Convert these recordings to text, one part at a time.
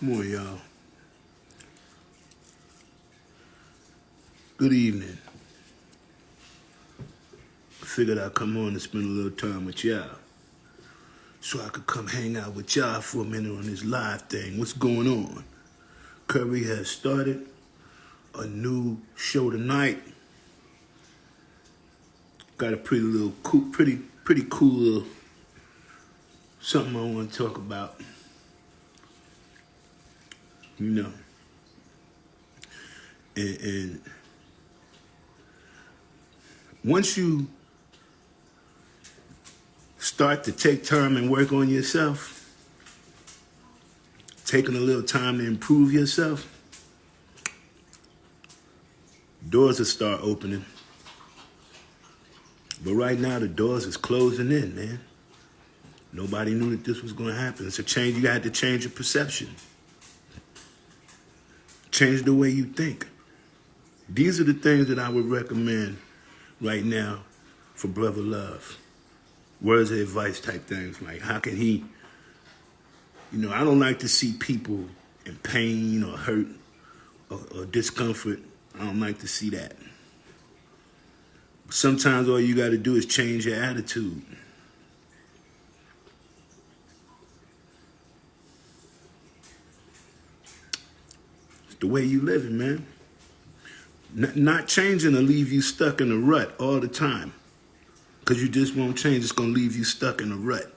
Come on, y'all. Good evening. Figured I'd come on and spend a little time with y'all, so I could come hang out with y'all for a minute on this live thing. What's going on? Curry has started a new show tonight. Got a pretty cool little something I want to talk about. You know, and once you start to take time and work on yourself, taking a little time to improve yourself, doors will start opening. But right now, the doors is closing in, man. Nobody knew that this was going to happen. It's a change. You had to change your perception. Change the way you think. These are the things that I would recommend right now for Brother Love. Words of advice type things. Like, how can he, I don't like to see people in pain or hurt or discomfort. I don't like to see that. Sometimes all you got to do is change your attitude. It's the way you living, man. Not changing will leave you stuck in a rut all the time. Because you just won't change. It's going to leave you stuck in a rut.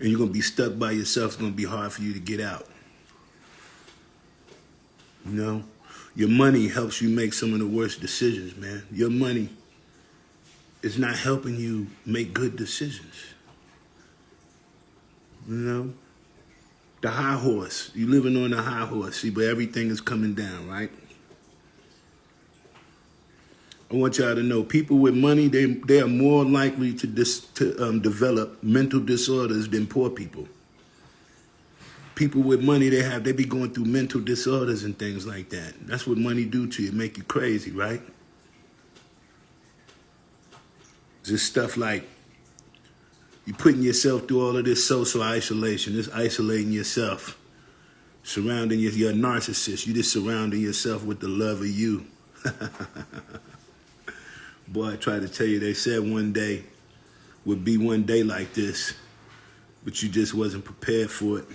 And you're going to be stuck by yourself. It's going to be hard for you to get out. Your money helps you make some of the worst decisions, man. Your money is not helping you make good decisions. The high horse. You're living on the high horse, see, but everything is coming down, right? I want y'all to know, people with money, they are more likely to develop mental disorders than poor people. People with money, they be going through mental disorders and things like that. That's what money do to you, make you crazy, right? Just stuff like you putting yourself through all of this social isolation, this isolating yourself, surrounding you're a narcissist. You just surrounding yourself with the love of you. Boy, I try to tell you, they said one day would be one day like this, but you just wasn't prepared for it.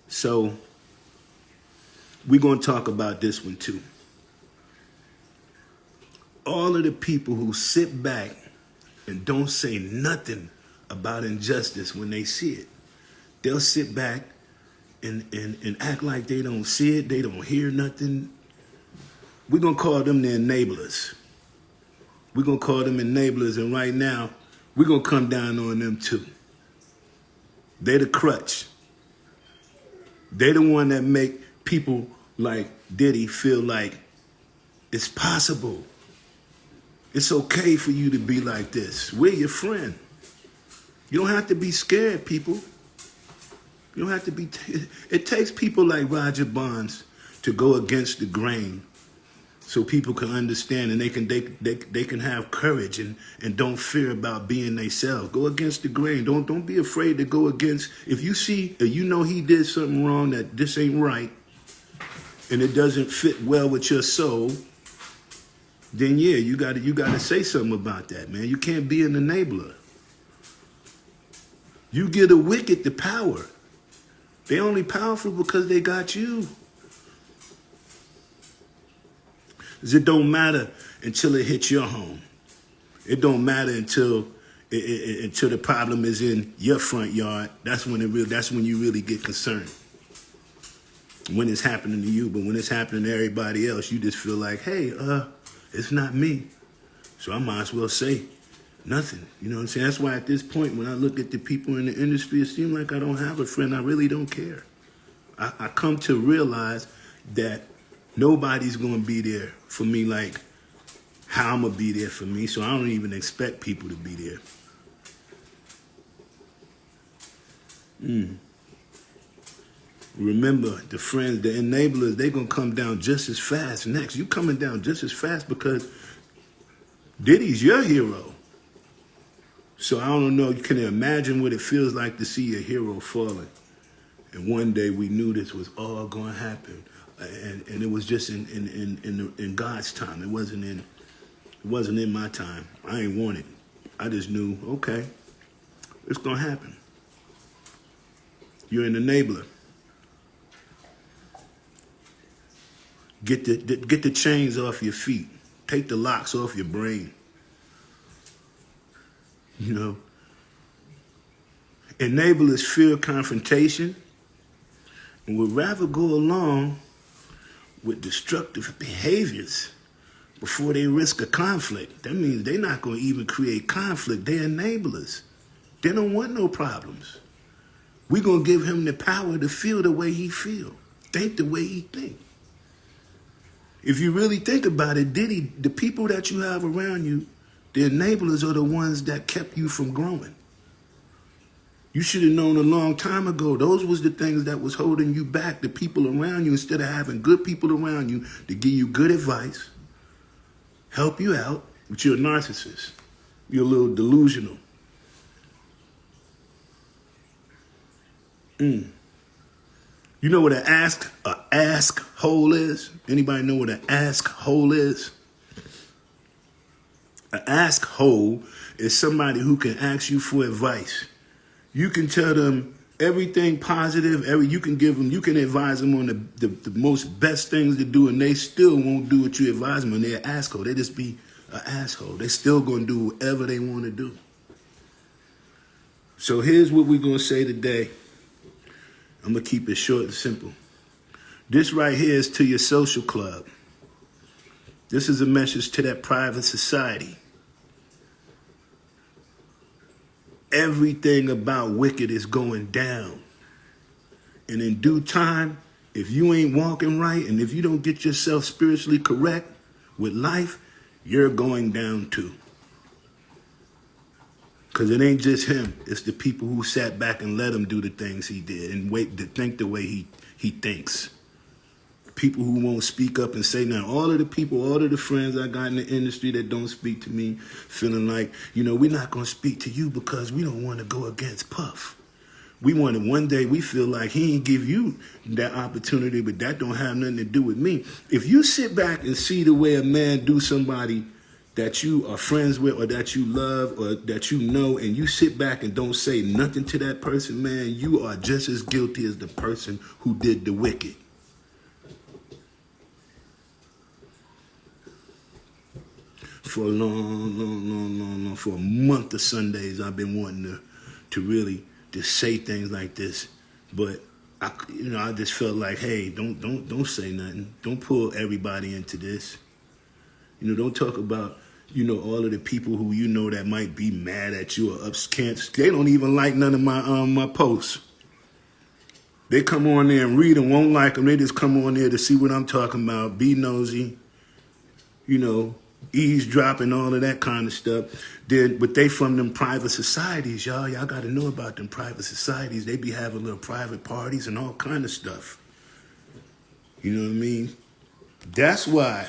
So we're going to talk about this one too. All of the people who sit back and don't say nothing about injustice when they see it, they'll sit back and act like they don't see it, they don't hear nothing. We're going to call them the enablers. We're going to call them enablers, and right now, we're going to come down on them too. They're the crutch. They're the one that make people like Diddy feel like it's possible. It's okay for you to be like this. We're your friend. You don't have to be scared, people. You don't have to be. It takes people like Roger Bonds to go against the grain, so people can understand and they can have courage and don't fear about being themselves. Go against the grain. Don't be afraid to go against. If you see, he did something wrong, that this ain't right, and it doesn't fit well with your soul, then yeah, you gotta say something about that, man. You can't be an enabler. You give the wicked the power. They only powerful because they got you. It don't matter until it hits your home. It don't matter until the problem is in your front yard. That's when you really get concerned. When it's happening to you, but when it's happening to everybody else, you just feel like, hey, it's not me. So I might as well say nothing. You know what I'm saying? That's why at this point, when I look at the people in the industry, it seems like I don't have a friend. I really don't care. I come to realize that nobody's going to be there for me like how I'm going to be there for me, so I don't even expect people to be there. Remember, the friends, the enablers, they're going to come down just as fast next. You coming down just as fast because Diddy's your hero. So I don't know, you can imagine what it feels like to see your hero falling. And one day we knew this was all going to happen. And it was just in God's time. It wasn't in my time. I ain't want it. I just knew, okay, it's going to happen. You're an enabler. Get the chains off your feet. Take the locks off your brain. You know, enablers fear confrontation and would rather go along with destructive behaviors before they risk a conflict. That means they're not going to even create conflict. They're enablers. They don't want no problems. We're going to give him the power to feel the way he feel, think the way he think. If you really think about it, the people that you have around you, the enablers are the ones that kept you from growing. You should have known a long time ago. Those was the things that was holding you back, the people around you, instead of having good people around you to give you good advice, help you out, but you're a narcissist. You're a little delusional. You know what an ask hole is? Anybody know what an ask hole is? An ask hole is somebody who can ask you for advice. You can tell them everything positive, you can advise them on the most best things to do, and they still won't do what you advise them on. They're an asshole. They just be an asshole. They still gonna do whatever they want to do. So here's what we're gonna say today. I'm gonna keep it short and simple. This right here is to your social club. This is a message to that private society. Everything about wicked is going down. And in due time, if you ain't walking right and if you don't get yourself spiritually correct with life, you're going down too. Because it ain't just him. It's the people who sat back and let him do the things he did and wait to think the way he thinks. People who won't speak up and say nothing. All of the friends I got in the industry that don't speak to me, feeling like, we're not going to speak to you because we don't want to go against Puff. We want to, one day we feel like he ain't give you that opportunity, but that don't have nothing to do with me. If you sit back and see the way a man do somebody that you are friends with or that you love or that you know, and you sit back and don't say nothing to that person, man, you are just as guilty as the person who did the wicked. For a long, for a month of Sundays, I've been wanting to really just say things like this, but I just felt like, hey, don't say nothing. Don't pull everybody into this. Don't talk about all of the people who that might be mad at you or can't. They don't even like none of my posts. They come on there and read and won't like them. They just come on there to see what I'm talking about, be nosy, eavesdropping, all of that kind of stuff. But they from them private societies, y'all. Y'all got to know about them private societies. They be having little private parties and all kind of stuff. You know what I mean? That's why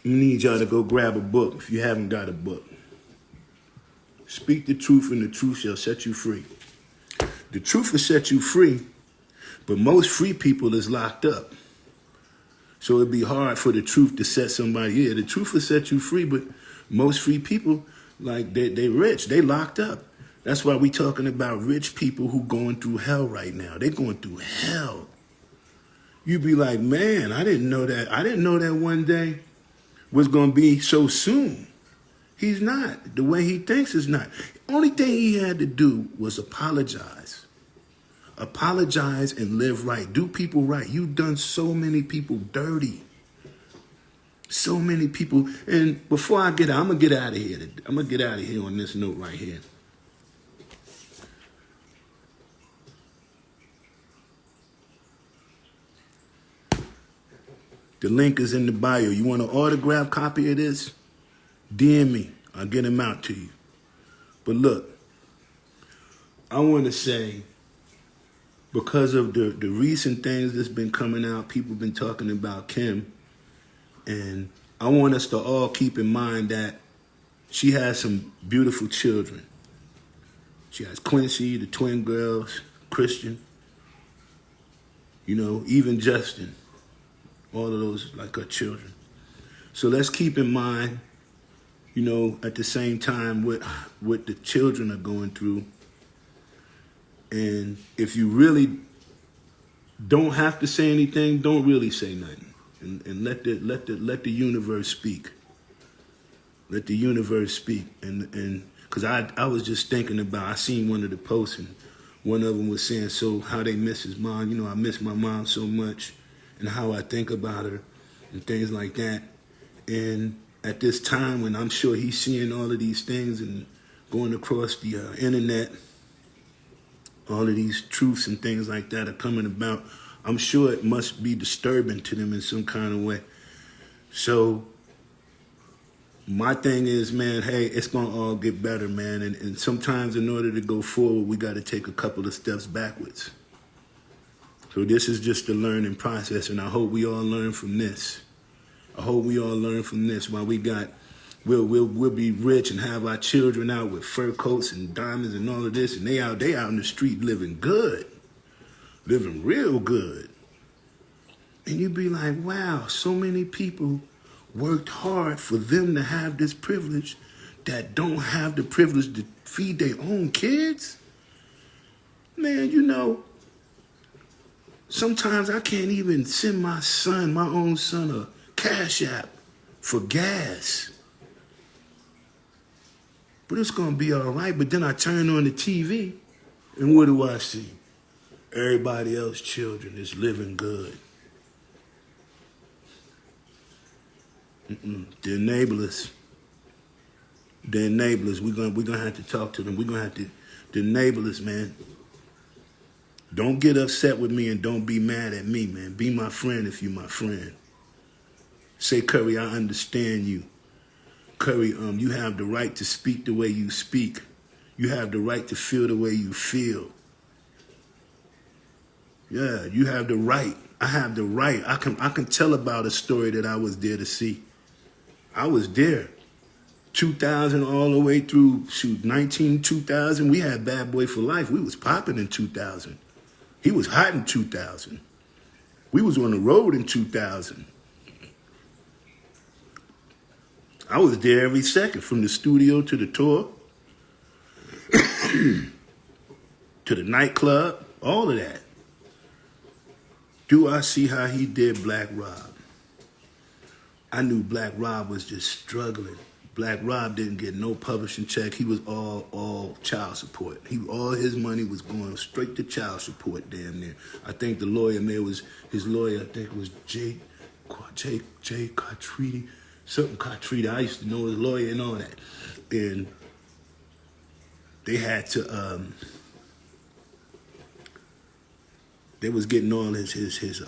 I need y'all to go grab a book if you haven't got a book. Speak the truth and the truth shall set you free. The truth will set you free, but most free people is locked up. So it'd be hard for the truth to set somebody. The truth will set you free, but most free people, like they rich, they locked up. That's why we talking about rich people who going through hell right now. They going through hell. You be like, man, I didn't know that. I didn't know that one day was going to be so soon. He's not. The way he thinks is not. Only thing he had to do was apologize. Apologize and live right. Do people right. You've done so many people dirty. So many people. And before I get out, I'm going to get out of here. I'm going to get out of here on this note right here. The link is in the bio. You want an autographed copy of this? DM me. I'll get them out to you. But look, I want to say, because of the recent things that's been coming out, people been talking about Kim, and I want us to all keep in mind that she has some beautiful children. She has Quincy, the twin girls, Christian, even Justin. All of those like her children. So let's keep in mind, at the same time what the children are going through. And if you really don't have to say anything, don't really say nothing. And let the universe speak. Let the universe speak. And because I was just thinking about, I seen one of the posts, and one of them was saying, so how they miss his mom. I miss my mom so much, and how I think about her and things like that. And at this time when I'm sure he's seeing all of these things and going across the internet, all of these truths and things like that are coming about, I'm sure it must be disturbing to them in some kind of way. So my thing is, man, hey, it's going to all get better, man. And sometimes in order to go forward, we got to take a couple of steps backwards. So this is just a learning process, and I hope we all learn from this. I hope we all learn from this. While we'll be rich and have our children out with fur coats and diamonds and all of this, and they out in the street living good, living real good. And you'd be like, wow, so many people worked hard for them to have this privilege that don't have the privilege to feed their own kids. Man, sometimes I can't even send my own son, a Cash App for gas. But it's going to be all right. But then I turn on the TV, and what do I see? Everybody else's children is living good. The enablers. We're gonna have to talk to them. We're gonna have to. The enablers, man. Don't get upset with me and don't be mad at me, man. Be my friend if you're my friend. Say, Curry, I understand you. Curry, you have the right to speak the way you speak. You have the right to feel the way you feel. Yeah, you have the right. I have the right. I can tell about a story that I was there to see. I was there. 2000 all the way through, 2000. We had Bad Boy for Life. We was popping in 2000. He was hot in 2000. We was on the road in 2000. I was there every second, from the studio to the tour, to the nightclub, all of that. Do I see how he did Black Rob? I knew Black Rob was just struggling. Black Rob didn't get no publishing check. He was all child support. All his money was going straight to child support, damn near. I think the lawyer, man, was his lawyer. I think it was Jay Cartretti, something Cartretti. I used to know his lawyer and all that. And they had to, they was getting all his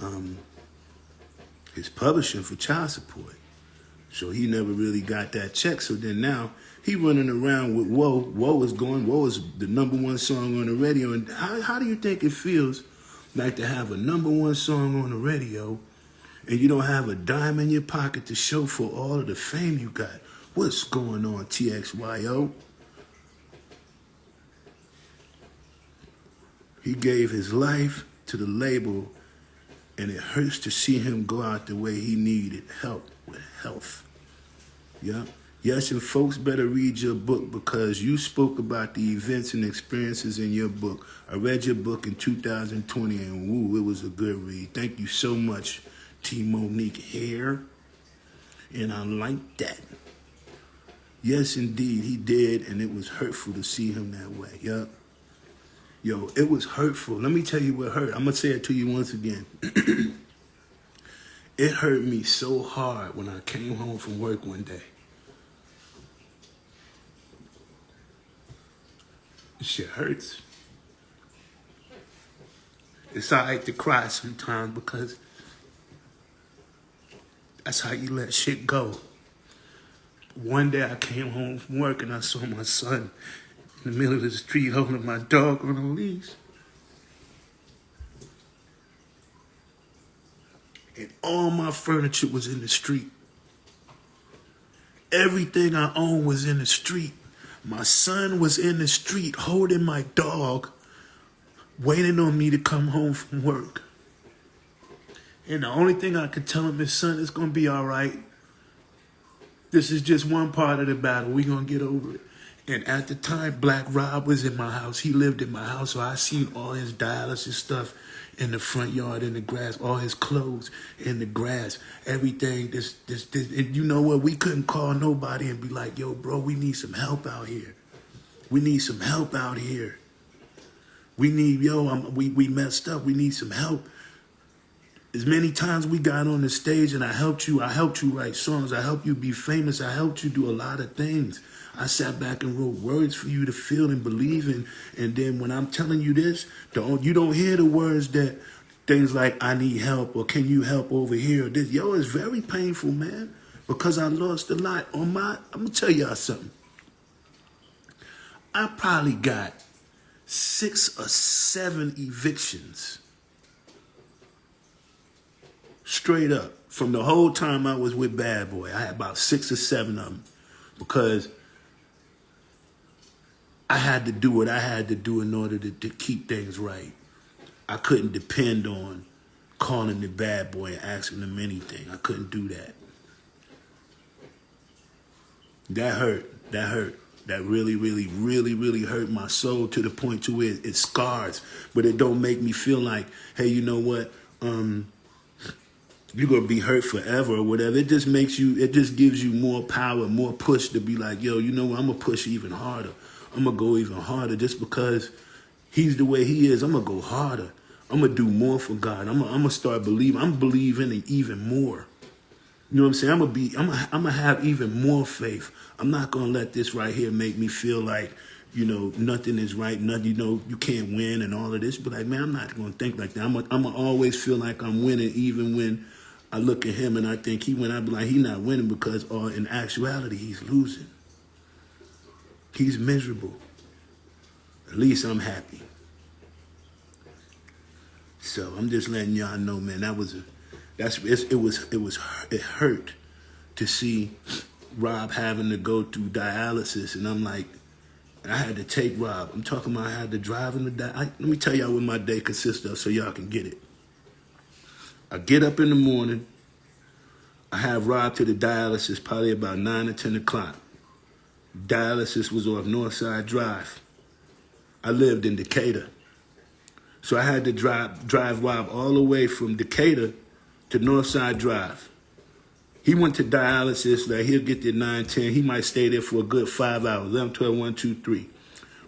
publishing for child support. So he never really got that check. So then now he running around with Whoa. Whoa is the number one song on the radio. And how do you think it feels like to have a number one song on the radio and you don't have a dime in your pocket to show for all of the fame you got? What's going on, TXYO? He gave his life to the label, and it hurts to see him go out the way he needed help with health. Yeah. Yes, and folks better read your book, because you spoke about the events and experiences in your book. I read your book in 2020, and woo, it was a good read. Thank you so much, T. Monique here. And I like that. Yes, indeed, he did, and it was hurtful to see him that way. Yup. Yo, it was hurtful. Let me tell you what hurt. I'm going to say it to you once again. It hurt me so hard when I came home from work one day. This shit hurts. It's all right to cry sometimes, because that's how you let shit go. One day I came home from work and I saw my son in the middle of the street holding my dog on a leash. And all my furniture was in the street. Everything I owned was in the street. My son was in the street holding my dog, waiting on me to come home from work. And the only thing I could tell him is, son, it's going to be all right. This is just one part of the battle. We're going to get over it. And at the time, Black Rob was in my house. He lived in my house, so I seen all his dialysis stuff in the front yard, in the grass, all his clothes in the grass, everything. And you know what? We couldn't call nobody and be like, yo, bro, we need some help out here. We need some help out here. We need, we messed up. We need some help. As many times we got on the stage and I helped you write songs. I helped you be famous. I helped you do a lot of things. I sat back and wrote words for you to feel and believe in. And then when I'm telling you this, you don't hear the words that things like, I need help, or can you help over here? This, it's very painful, man, because I lost a lot. I'm going to tell y'all something. I probably got 6 or 7 evictions. Straight up. From the whole time I was with Bad Boy, I had about 6 or 7 of them, because I had to do what I had to do in order to keep things right. I couldn't depend on calling the Bad Boy and asking him anything. I couldn't do that. That hurt. That hurt. That really, really, really, really hurt my soul, to the point to where it scars. But it don't make me feel like, hey, you know what? You're going to be hurt forever or whatever. It just gives you more power, more push to be like, yo, you know what? I'm going to push even harder. I'm going to go even harder, just because he's the way he is. I'm going to go harder. I'm going to do more for God. I'm going to start believing. I'm believing it even more. You know what I'm saying? I'm going to have even more faith. I'm not going to let this right here make me feel like, nothing is right. Nothing, you can't win and all of this. But like, man, I'm not going to think like that. I'm going to always feel like I'm winning, even when I look at him and I think he win. I be like, he's not winning, because in actuality, he's losing. He's miserable. At least I'm happy. So I'm just letting y'all know, man, it hurt to see Rob having to go through dialysis. And I'm like, I had to take Rob. I'm talking about I had to drive him to dialysis. Let me tell y'all what my day consists of so y'all can get it. I get up in the morning. I have Rob to the dialysis probably about 9 or 10 o'clock. Dialysis was off Northside Drive. I lived in Decatur. So I had to drive Rob all the way from Decatur to Northside Drive. He went to dialysis, like he'll get there 9, 10. He might stay there for a good 5 hours, 11, 12, 1, 2, 3.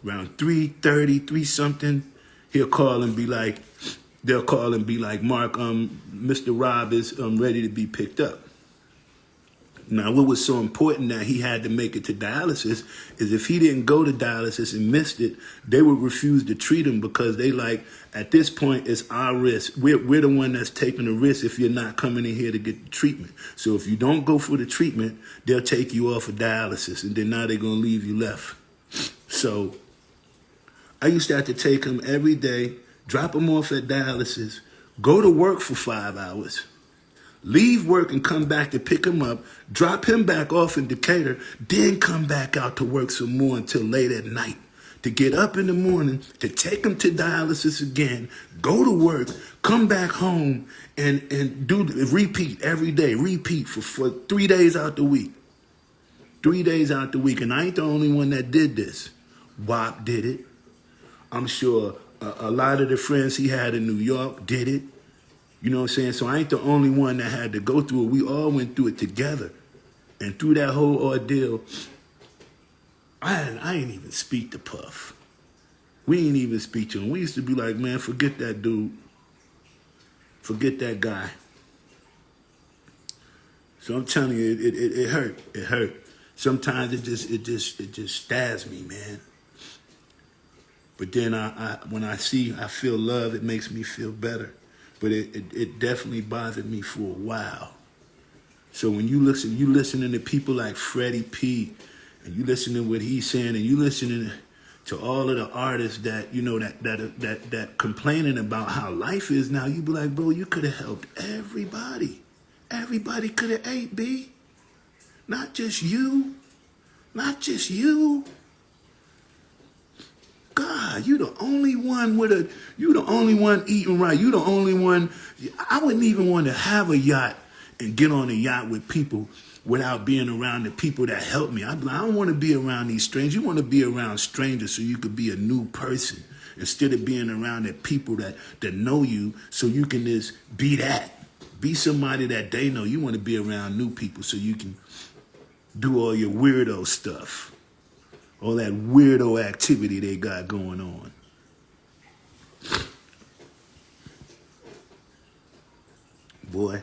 Around 3:30, 3 something, they'll call and be like, Mark, Mr. Rob is ready to be picked up. Now, what was so important that he had to make it to dialysis is if he didn't go to dialysis and missed it, they would refuse to treat him, because they like, at this point, it's our risk. We're the one that's taking the risk if you're not coming in here to get the treatment. So if you don't go for the treatment, they'll take you off of dialysis, and then now they're going to leave you left. So I used to have to take him every day, drop him off at dialysis, go to work for 5 hours, leave work and come back to pick him up, drop him back off in Decatur, then come back out to work some more until late at night, to get up in the morning, to take him to dialysis again, go to work, come back home, and repeat every day, for 3 days out the week. 3 days out the week. And I ain't the only one that did this. WAP did it. I'm sure a lot of the friends he had in New York did it. You know what I'm saying? So I ain't the only one that had to go through it. We all went through it together. And through that whole ordeal, I ain't even speak to Puff. We ain't even speak to him. We used to be like, man, forget that dude. Forget that guy. So I'm telling you, it hurt. It hurt. Sometimes it just stabs me, man. But then when I feel love, it makes me feel better. But it definitely bothered me for a while. So when you listening to people like Freddie P, and you listening to what he's saying, and you listening to all of the artists that that complaining about how life is now, you be like, bro, you could have helped everybody. Everybody could have ate, B. Not just you. Not just you. You the only one you the only one eating right. You the only one. I wouldn't even want to have a yacht and get on a yacht with people without being around the people that help me. I'd be like, I don't want to be around these strangers. You want to be around strangers so you could be a new person instead of being around the people that know you so you can just be that. Be somebody that they know. You want to be around new people so you can do all your weirdo stuff. All that weirdo activity they got going on. Boy,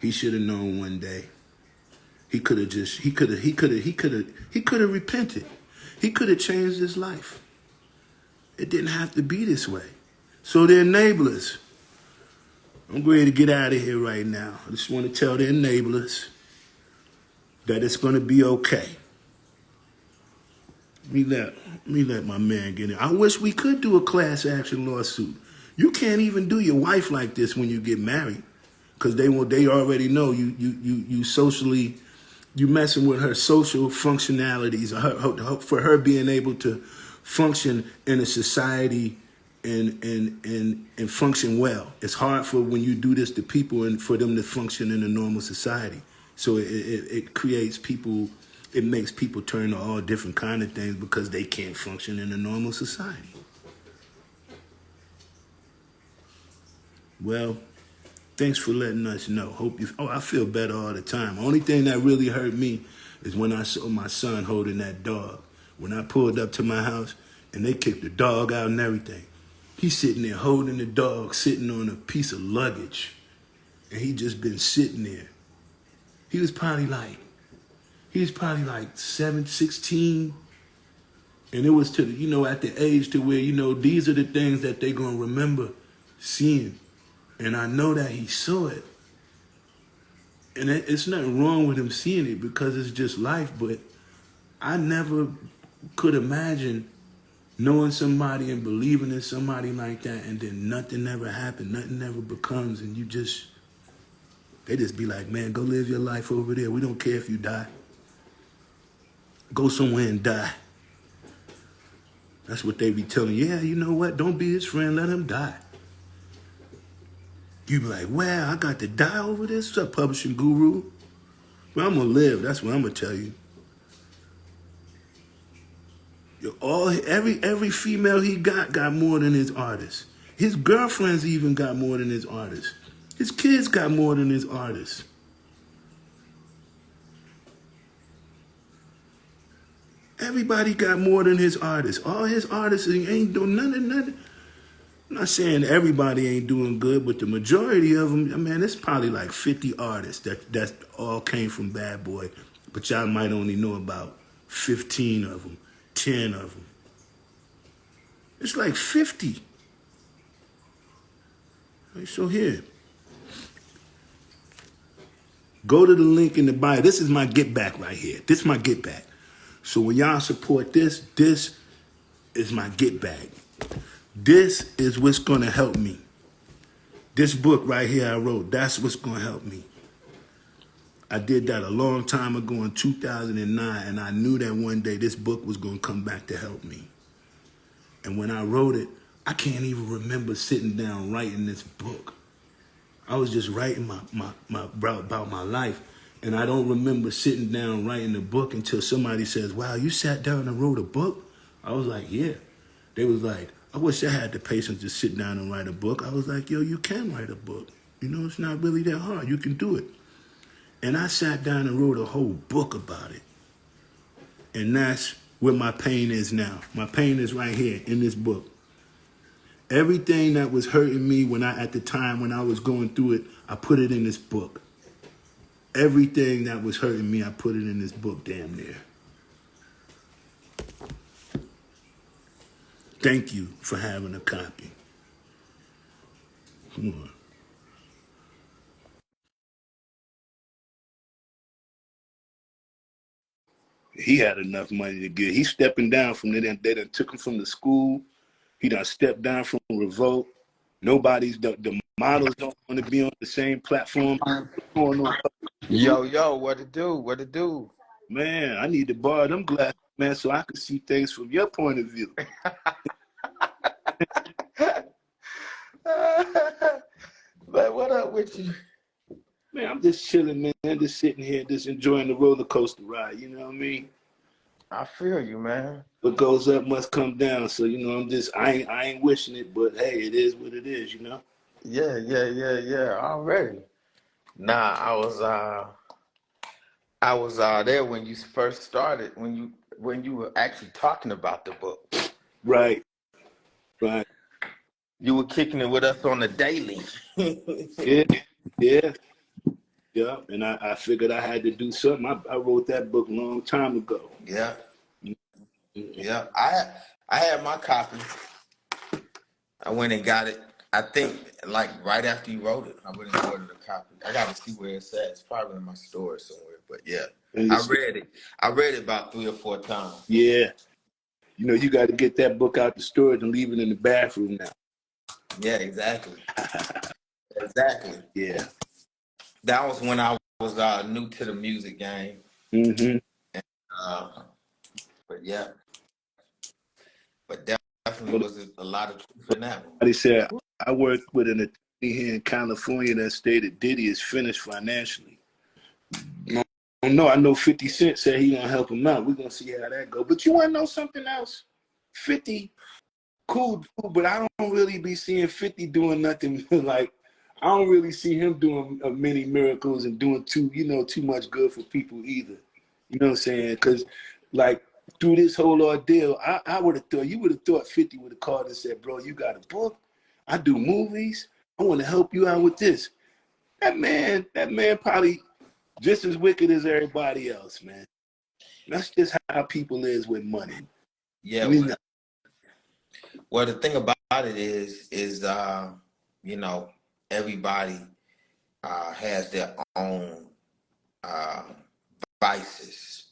he should have known one day. He could have repented. He could have changed his life. It didn't have to be this way. So they're enablers. I'm ready to get out of here right now. I just want to tell the enablers that it's going to be okay. Let me let my man get in. I wish we could do a class action lawsuit. You can't even do your wife like this when you get married, because they already know you socially, you messing with her social functionalities, for her being able to function in a society and function well. It's hard for when you do this to people and for them to function in a normal society. So it creates people. It makes people turn to all different kind of things because they can't function in a normal society. Well, thanks for letting us know. I feel better all the time. Only thing that really hurt me is when I saw my son holding that dog. When I pulled up to my house and they kicked the dog out and everything. He's sitting there holding the dog, sitting on a piece of luggage. And he just been sitting there. He was probably like 16. And it was at the age to where, these are the things that they're going to remember seeing. And I know that he saw it. And it's nothing wrong with him seeing it because it's just life. But I never could imagine knowing somebody and believing in somebody like that, and then nothing ever happened, nothing ever becomes, and they just be like, man, go live your life over there. We don't care if you die. Go somewhere and die. That's what they be telling you. Yeah, you know what? Don't be his friend. Let him die. You be like, wow, I got to die over this? What's up, publishing guru? Well, I'm going to live. That's what I'm going to tell you. Every female he got more than his artist. His girlfriends even got more than his artist. His kids got more than his artist. Everybody got more than his artist. All his artists ain't doing nothing. I'm not saying everybody ain't doing good, but the majority of them, man, it's probably like 50 artists that all came from Bad Boy, but y'all might only know about 15 of them, 10 of them. It's like 50. So here, go to the link in the bio. This is my get back right here. This is my get back. So when y'all support this is my get back. This is what's going to help me. This book right here I wrote, that's what's going to help me. I did that a long time ago in 2009, and I knew that one day this book was going to come back to help me. And when I wrote it, I can't even remember sitting down writing this book. I was just writing about my life, and I don't remember sitting down writing the book until somebody says, wow, you sat down and wrote a book? I was like, yeah. They was like, I wish I had the patience to sit down and write a book. I was like, yo, you can write a book. It's not really that hard. You can do it. And I sat down and wrote a whole book about it. And that's where my pain is now. My pain is right here in this book. Everything that was hurting me at the time when I was going through it, I put it in this book. Everything that was hurting me, I put it in this book damn near. Thank you for having a copy. Come on. He had enough money to get. He's stepping down from there. They done took him from the school. He done stepped down from Revolt. The models don't want to be on the same platform. What's going on? Yo, what it do? Man, I need to borrow them glasses, man, so I can see things from your point of view. But what up with you? Man, I'm just chilling, man. Just sitting here, just enjoying the roller coaster ride. You know what I mean? I feel you, man. What goes up must come down. So I ain't wishing it, but hey, it is what it is. You know? Yeah. Already. Nah, I was there when you first started, when you were actually talking about the book. Right, right. You were kicking it with us on the daily. Yeah, yeah, yeah. And I figured I had to do something. I wrote that book a long time ago. Yeah, Mm-hmm. yeah. I had my copy. I went and got it. I think like right after you wrote it, I went and ordered a copy. I got to see where it's at. It's probably in my store somewhere. But yeah, And you I see, read it. I read it about 3 or 4 times. yeah, you got to get that book out the storage and leave it in the bathroom now. Yeah, exactly. Exactly. Yeah. That was when I was new to the music game. Mm-hmm. Uh, but yeah, but definitely Well, was a lot of truth in that one. somebody said I worked with an attorney here in California that stated Diddy is finished financially. No, I know 50 Cent said he gonna help him out. We're gonna see how that go. But you wanna know something else? 50, cool dude, but I don't really be seeing 50 doing nothing like I don't really see him doing many miracles and doing too much good for people either. You know what I'm saying? Because like through this whole ordeal, I would have thought you would have thought 50 would have called and said, "Bro, you got a book? I do movies. I want to help you out with this." That man probably just as wicked as everybody else, man. That's just how people is with money. Yeah, We know. well, the thing about it is you know, everybody has their own uh, vices.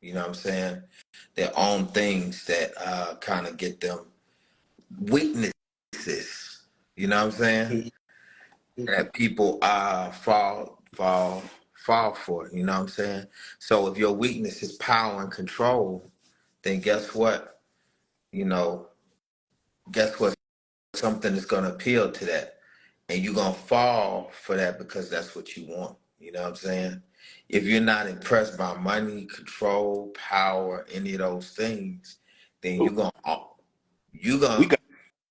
You know what I'm saying? Their own things that kind of get them weaknesses. You know what I'm saying? Mhm. That people fall for. You know what I'm saying? So if your weakness is power and control, then guess what? You know, guess what? Something is gonna appeal to that, and you're gonna fall for that because that's what you want. You know what I'm saying? If you're not impressed by money, control, power, any of those things, then you We gonna got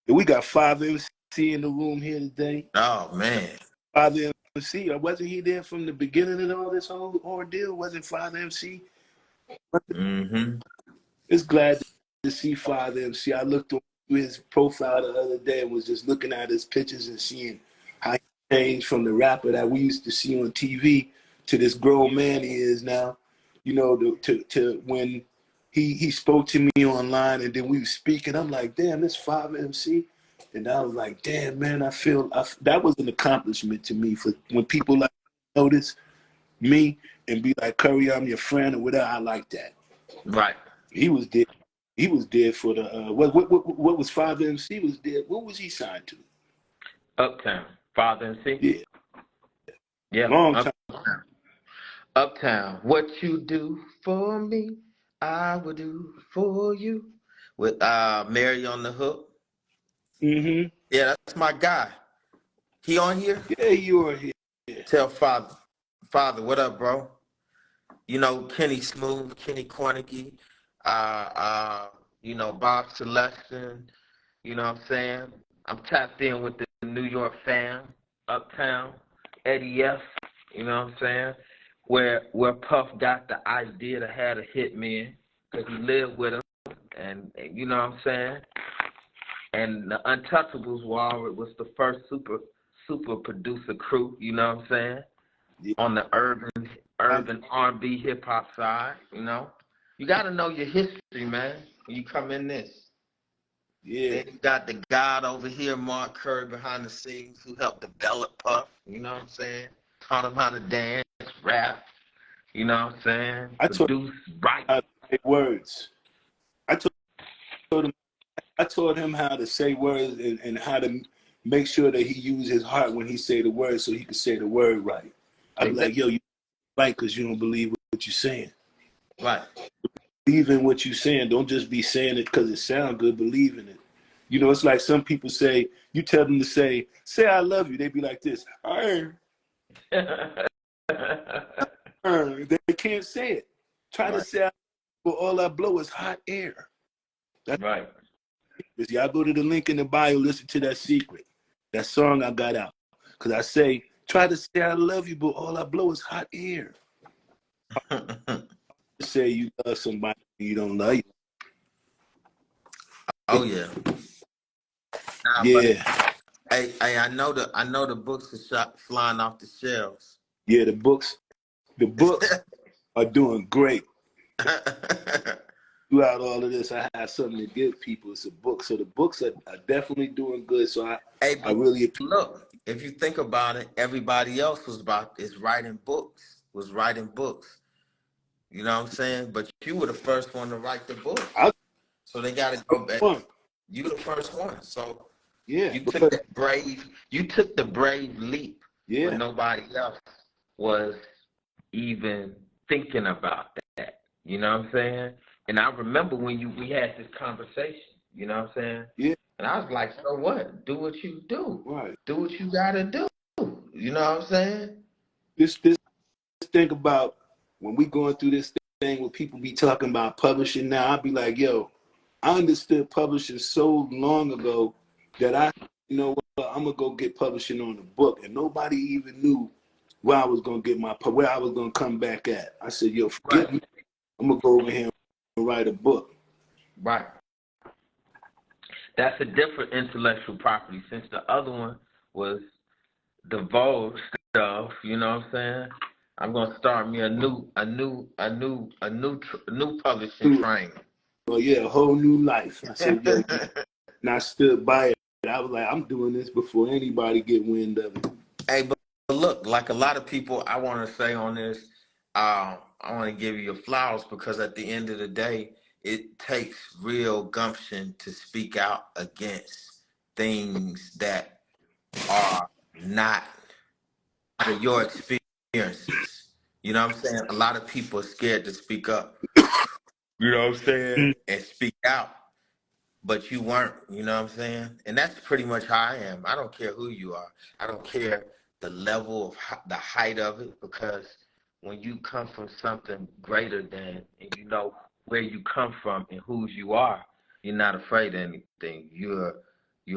we got Father MC in the room here today. oh man. Father MC, or wasn't he there from the beginning of all this whole ordeal? Wasn't Father MC? Mm-hmm. It's glad to see Father MC. I looked through his profile the other day and was just looking at his pictures and seeing how he changed from the rapper that we used to see on TV to this grown man he is now. You know, to when he spoke to me online and then we were speaking, I'm like, damn, this Father MC. And I was like, damn, man, that was an accomplishment to me for when people like notice me and be like, Curry, I'm your friend or whatever. I like that. Right. He was there. He was there for the what was Father MC was there? What was he signed to? Uptown. Father and C. Yeah, Yeah. long time. Uptown. Uptown. What you do for me, I will do for you. With Mary on the hook. Mm-hmm. Yeah, that's my guy. He on here? Yeah, you were here. Yeah. Tell Father. Father, what up, bro? You know, Kenny Smooth, Kenny Cornicky, uh, uh, Bob Celestin, you know what I'm saying? I'm tapped in with the New York fam, Uptown, Eddie F, you know what I'm saying? Where Puff got the idea to have a hitman, because he lived with him, and you know what I'm saying? And the Untouchables was the first super producer crew, you know what I'm saying? Yeah. On the urban R&B hip hop side, you know. You got to know your history, man, when you come in this. Yeah. Then you got the God over here, Mark Curry, behind the scenes, who helped develop Puff, you know what I'm saying? Taught him how to dance, rap, you know what I'm saying? I taught Produce, write. him how to say words. I told him I taught him how to say words and how to make sure that he used his heart when he say the word so he could say the word right. I'd be like, Exactly. yo, you right because you don't believe what you're saying. Right. Believe in what you're saying. Don't just be saying it because it sounds good. Believe in it. You know, it's like some people say, you tell them to say I love you. They be like this. They can't say it. Try to Right. say, but all I blow is hot air. That's Right. y'all go to the link in the bio, listen to that secret. That song I got out. Because I say, try to say I love you, but all I blow is hot air. Say you love somebody you don't love you. Oh yeah. Nah, but Yeah. hey, I know the books are flying off the shelves. Yeah, the books are doing great. Throughout all of this, I have something to give people. It's a book. So the books are definitely doing good. So Hey, I but really appreciate. look, if you think about it, everybody else is writing books, You know what I'm saying? But you were the first one to write the books. I So they gotta go back. one. You the first one. So Yeah. you took Because, that brave leap when yeah. nobody else was even thinking about that. You know what I'm saying? And I remember when we had this conversation, you know what I'm saying? Yeah. And I was like, so what? Do what you do. Right. Do what you gotta do. You know what I'm saying? This think about when we going through this thing where people be talking about publishing now, I'd be like, yo, I understood publishing so long ago that you know what, I'm gonna go get publishing on a book, and nobody even knew where I was gonna get where I was gonna come back at. I said, yo, Right. forget me. I'm gonna go over here and write a book. Right. That's a different intellectual property since the other one was divulge stuff, you know what I'm saying? I'm gonna start me a new publishing train. Oh yeah, a whole new life. I said, yo, and I stood by it. I was like, I'm doing this before anybody get wind of it. Hey, but look, like a lot of people, I want to say on this, I want to give you your flowers because at the end of the day, it takes real gumption to speak out against things that are not out of your experiences. You know what I'm saying? A lot of people are scared to speak up. You know what I'm saying? And speak out. But you weren't, you know what I'm saying? And that's pretty much how I am. I don't care who you are. I don't care the level of the height of it, because when you come from something greater than, and you know where you come from and whose you are, you're not afraid of anything. You're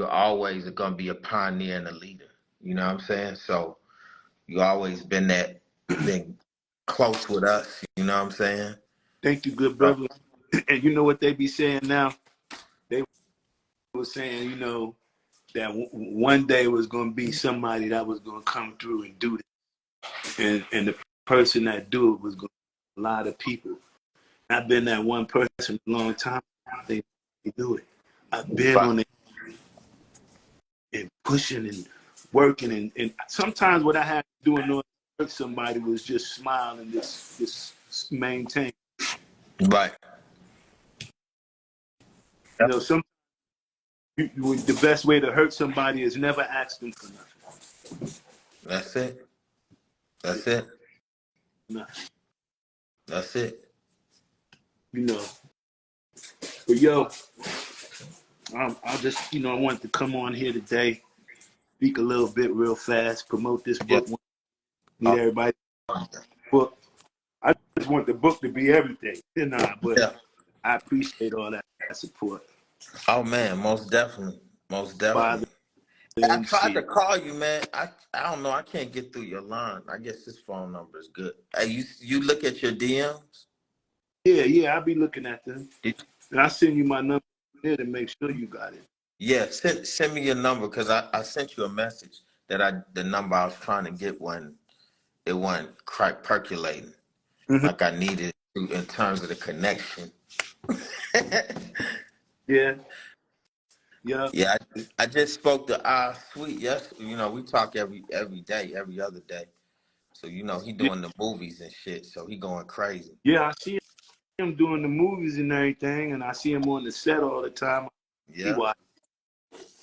always going to be a pioneer and a leader. You know what I'm saying? So you always been close with us. You know what I'm saying? Thank you, good So, brother. And you know what they be saying now? They were saying, you know, that one day was going to be somebody that was going to come through and do this. And the person that do it was going to be a lot of people. I've been that one person a long time. They do it. I've been right. on it and pushing and working. And sometimes what I had to do in order to hurt somebody was just smile and just maintain. Right. You know, the best way to hurt somebody is never ask them for nothing. That's it. That's it. Nothing. That's it. You know. But yo, I just, you know, I wanted to come on here today, speak a little bit real fast, promote this Yeah. book, need everybody book. I just want the book to be everything, but Yeah. I appreciate all that support. Oh man, most definitely. Most Father definitely. I tried to MC. call you, man. I don't know. I can't get through your line. I guess this phone number is good. Hey, you look at your DMs? Yeah, I'll be looking at them. Did, And I send you my number here to make sure you got it. yeah, send me your number because I sent you a message that the number I was trying to get it wasn't quite percolating Mm-hmm. like I needed to in terms of the connection. Yeah, yeah. Yeah, I just spoke to Sweet. Yes, you know we talk every day, every other day. So you know he Yeah, doing the movies and shit. So he going crazy. yeah, I see him doing the movies and everything, and I see him on the set all the time. He Yeah. watch.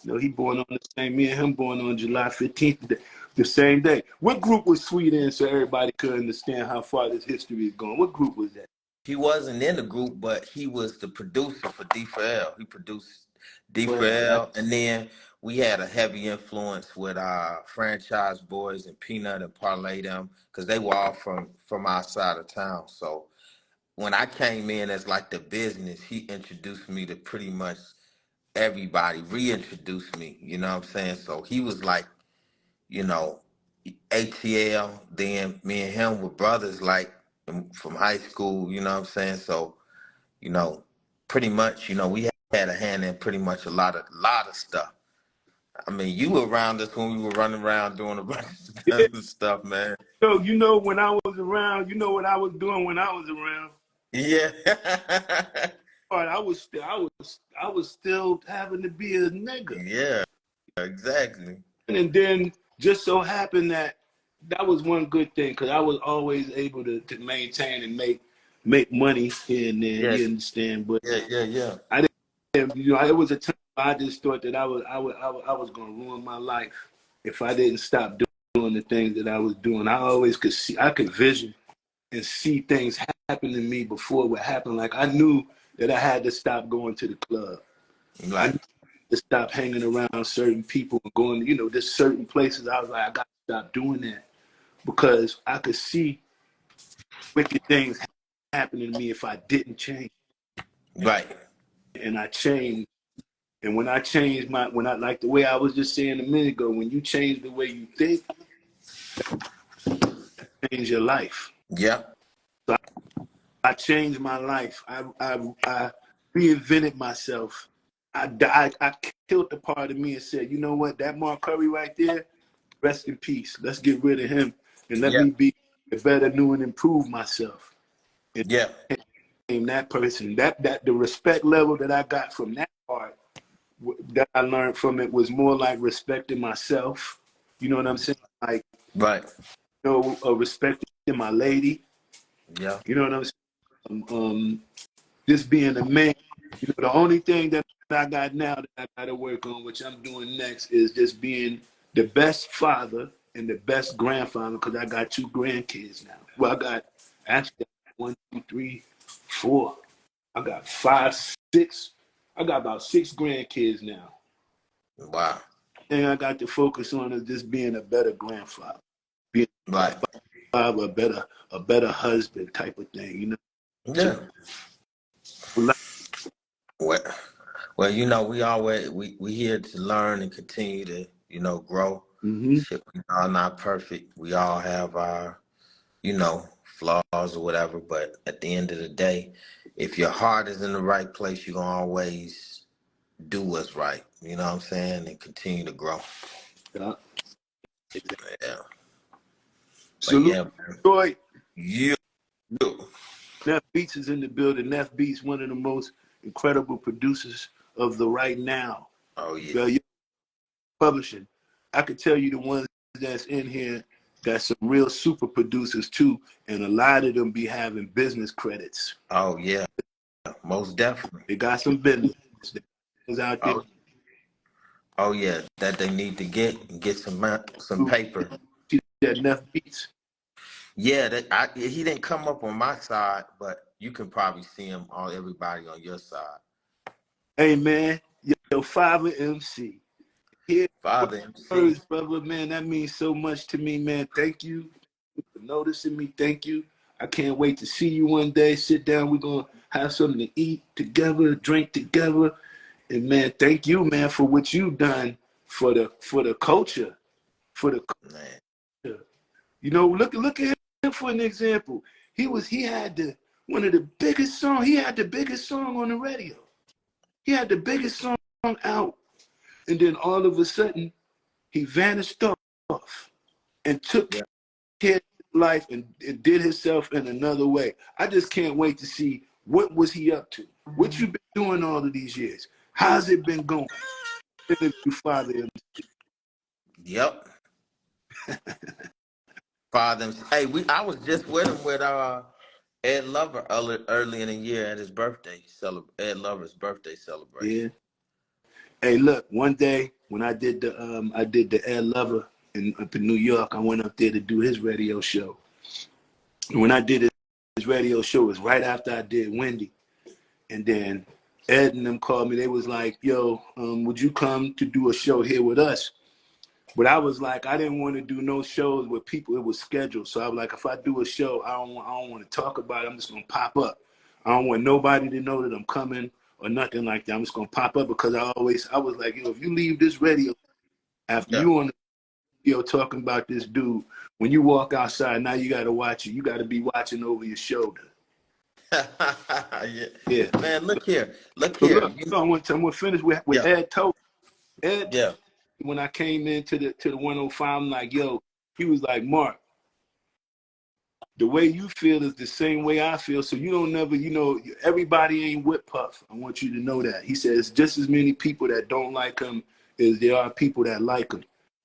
You know, he born on the same. Me and him born on July 15th, the same day. What group was Sweet in so everybody could understand how far this history is going? What group was that? He wasn't in the group, but he was the producer for D4L. He produced. D for L, and then we had a heavy influence with Franchise Boys and Peanut and Parlay them because they were all from our side of town. So when I came in as like the business, he introduced me to pretty much everybody, reintroduced me. You know what I'm saying? So he was like, you know, ATL. Then me and him were brothers, like from high school. You know what I'm saying? So you know, pretty much, you know, we had a hand in pretty much a lot of stuff. I mean, you were around us when we were running around doing a bunch Yeah. of stuff, man. So when I was around, you know what I was doing when I was around. Yeah. But I was still having to be a nigga. Yeah, exactly. And then just so happened that was one good thing because I was always able to maintain and make money here and there. Yes. You understand? But Yeah. I didn't. It was a time I just thought that I was going to ruin my life if I didn't stop doing the things that I was doing. I always could see. I could vision and see things happen to me before it would happen. Like I knew that I had to stop going to the club. I Right. knew to stop hanging around certain people and going, there's certain places I was like, I got to stop doing that because I could see wicked things happening to me if I didn't change. Right. And I changed. And when I changed like the way I was just saying a minute ago, when you change the way you think, change your life. Yeah. So I changed my life. I reinvented myself. I killed the part of me and said, you know what, that Mark Curry right there, rest in peace. Let's get rid of him and let Yeah. me be a better, new, and improve myself. And Yeah. that person, that the respect level that I got from that part that I learned from it was more like respecting myself. You know what I'm saying? Like, Right. respecting my lady. Yeah. You know what I'm saying? Just being a man. The only thing that I got now that I got to work on, which I'm doing next, is just being the best father and the best grandfather because I got 2 grandkids now. Well, I got actually 1, 2, 3, 4. I got 5, 6. I got about 6 grandkids now. Wow. Thing I got to focus on is just being a better grandfather, being a Right. father, a better husband type of thing. So, Yeah. Well, you know, we always we here to learn and continue to, you know, grow. mm-hmm. Shit, we all not perfect. We all have our, you know, flaws or whatever. But at the end of the day, if your heart is in the right place, you're gonna always do what's right. You know what I'm saying? And continue to grow. Yeah, exactly. Yeah. But Salute, yeah, Detroit. you. Neff Beats is in the building. Neff Beats, one of the most incredible producers of the right now. Oh yeah. Publishing. I could tell you the ones that's in here got some real super producers too, and a lot of them be having business credits. Oh yeah. Most definitely. They got some business out there. Oh. Oh yeah. That they need to get some paper. See that Neff Beats. Yeah, he didn't come up on my side, but you can probably see him on everybody on your side. Hey man, yo, Father MC. Here Father MC. words, brother, man, that means so much to me, man. Thank you for noticing me. Thank you. I can't wait to see you one day. Sit down. We're gonna have something to eat together, drink together. And man, thank you, man, for what you've done for the culture. For the Man. culture. Look at him for an example. He had one of the biggest songs. He had the biggest song on the radio. He had the biggest song out. And then all of a sudden, he vanished off and took Yeah. care of his life and did himself in another way. I just can't wait to see what was he up to. What you been doing all of these years? How's it been going? Interview Father. Yep. Father MC. Hey, I was just with him with Ed Lover early in the year at his birthday Ed Lover's birthday celebration. Yeah. Hey, look. One day when I did the Ed Lover up in New York, I went up there to do his radio show. And when I did his radio show, it was right after I did Wendy, and then Ed and them called me. They was like, "Yo, would you come to do a show here with us?" But I was like, I didn't want to do no shows with people. It was scheduled, so I was like, if I do a show, I don't want to talk about it. I'm just gonna pop up. I don't want nobody to know that I'm coming or nothing like that. I'm just gonna pop up because I was like, yo, if you leave this radio after Yeah. you on the radio talking about this dude, when you walk outside, now you got to watch it. You got to be watching over your shoulder. Yeah. Yeah. Man, look here. Look So here. look, I'm gonna finish with Yeah. Ed Told. Ed, Yeah. when I came into the 105, I'm like, yo, he was like, Mark, the way you feel is the same way I feel. So you don't never, everybody ain't with Puff. I want you to know that. He says just as many people that don't like him as there are people that like him.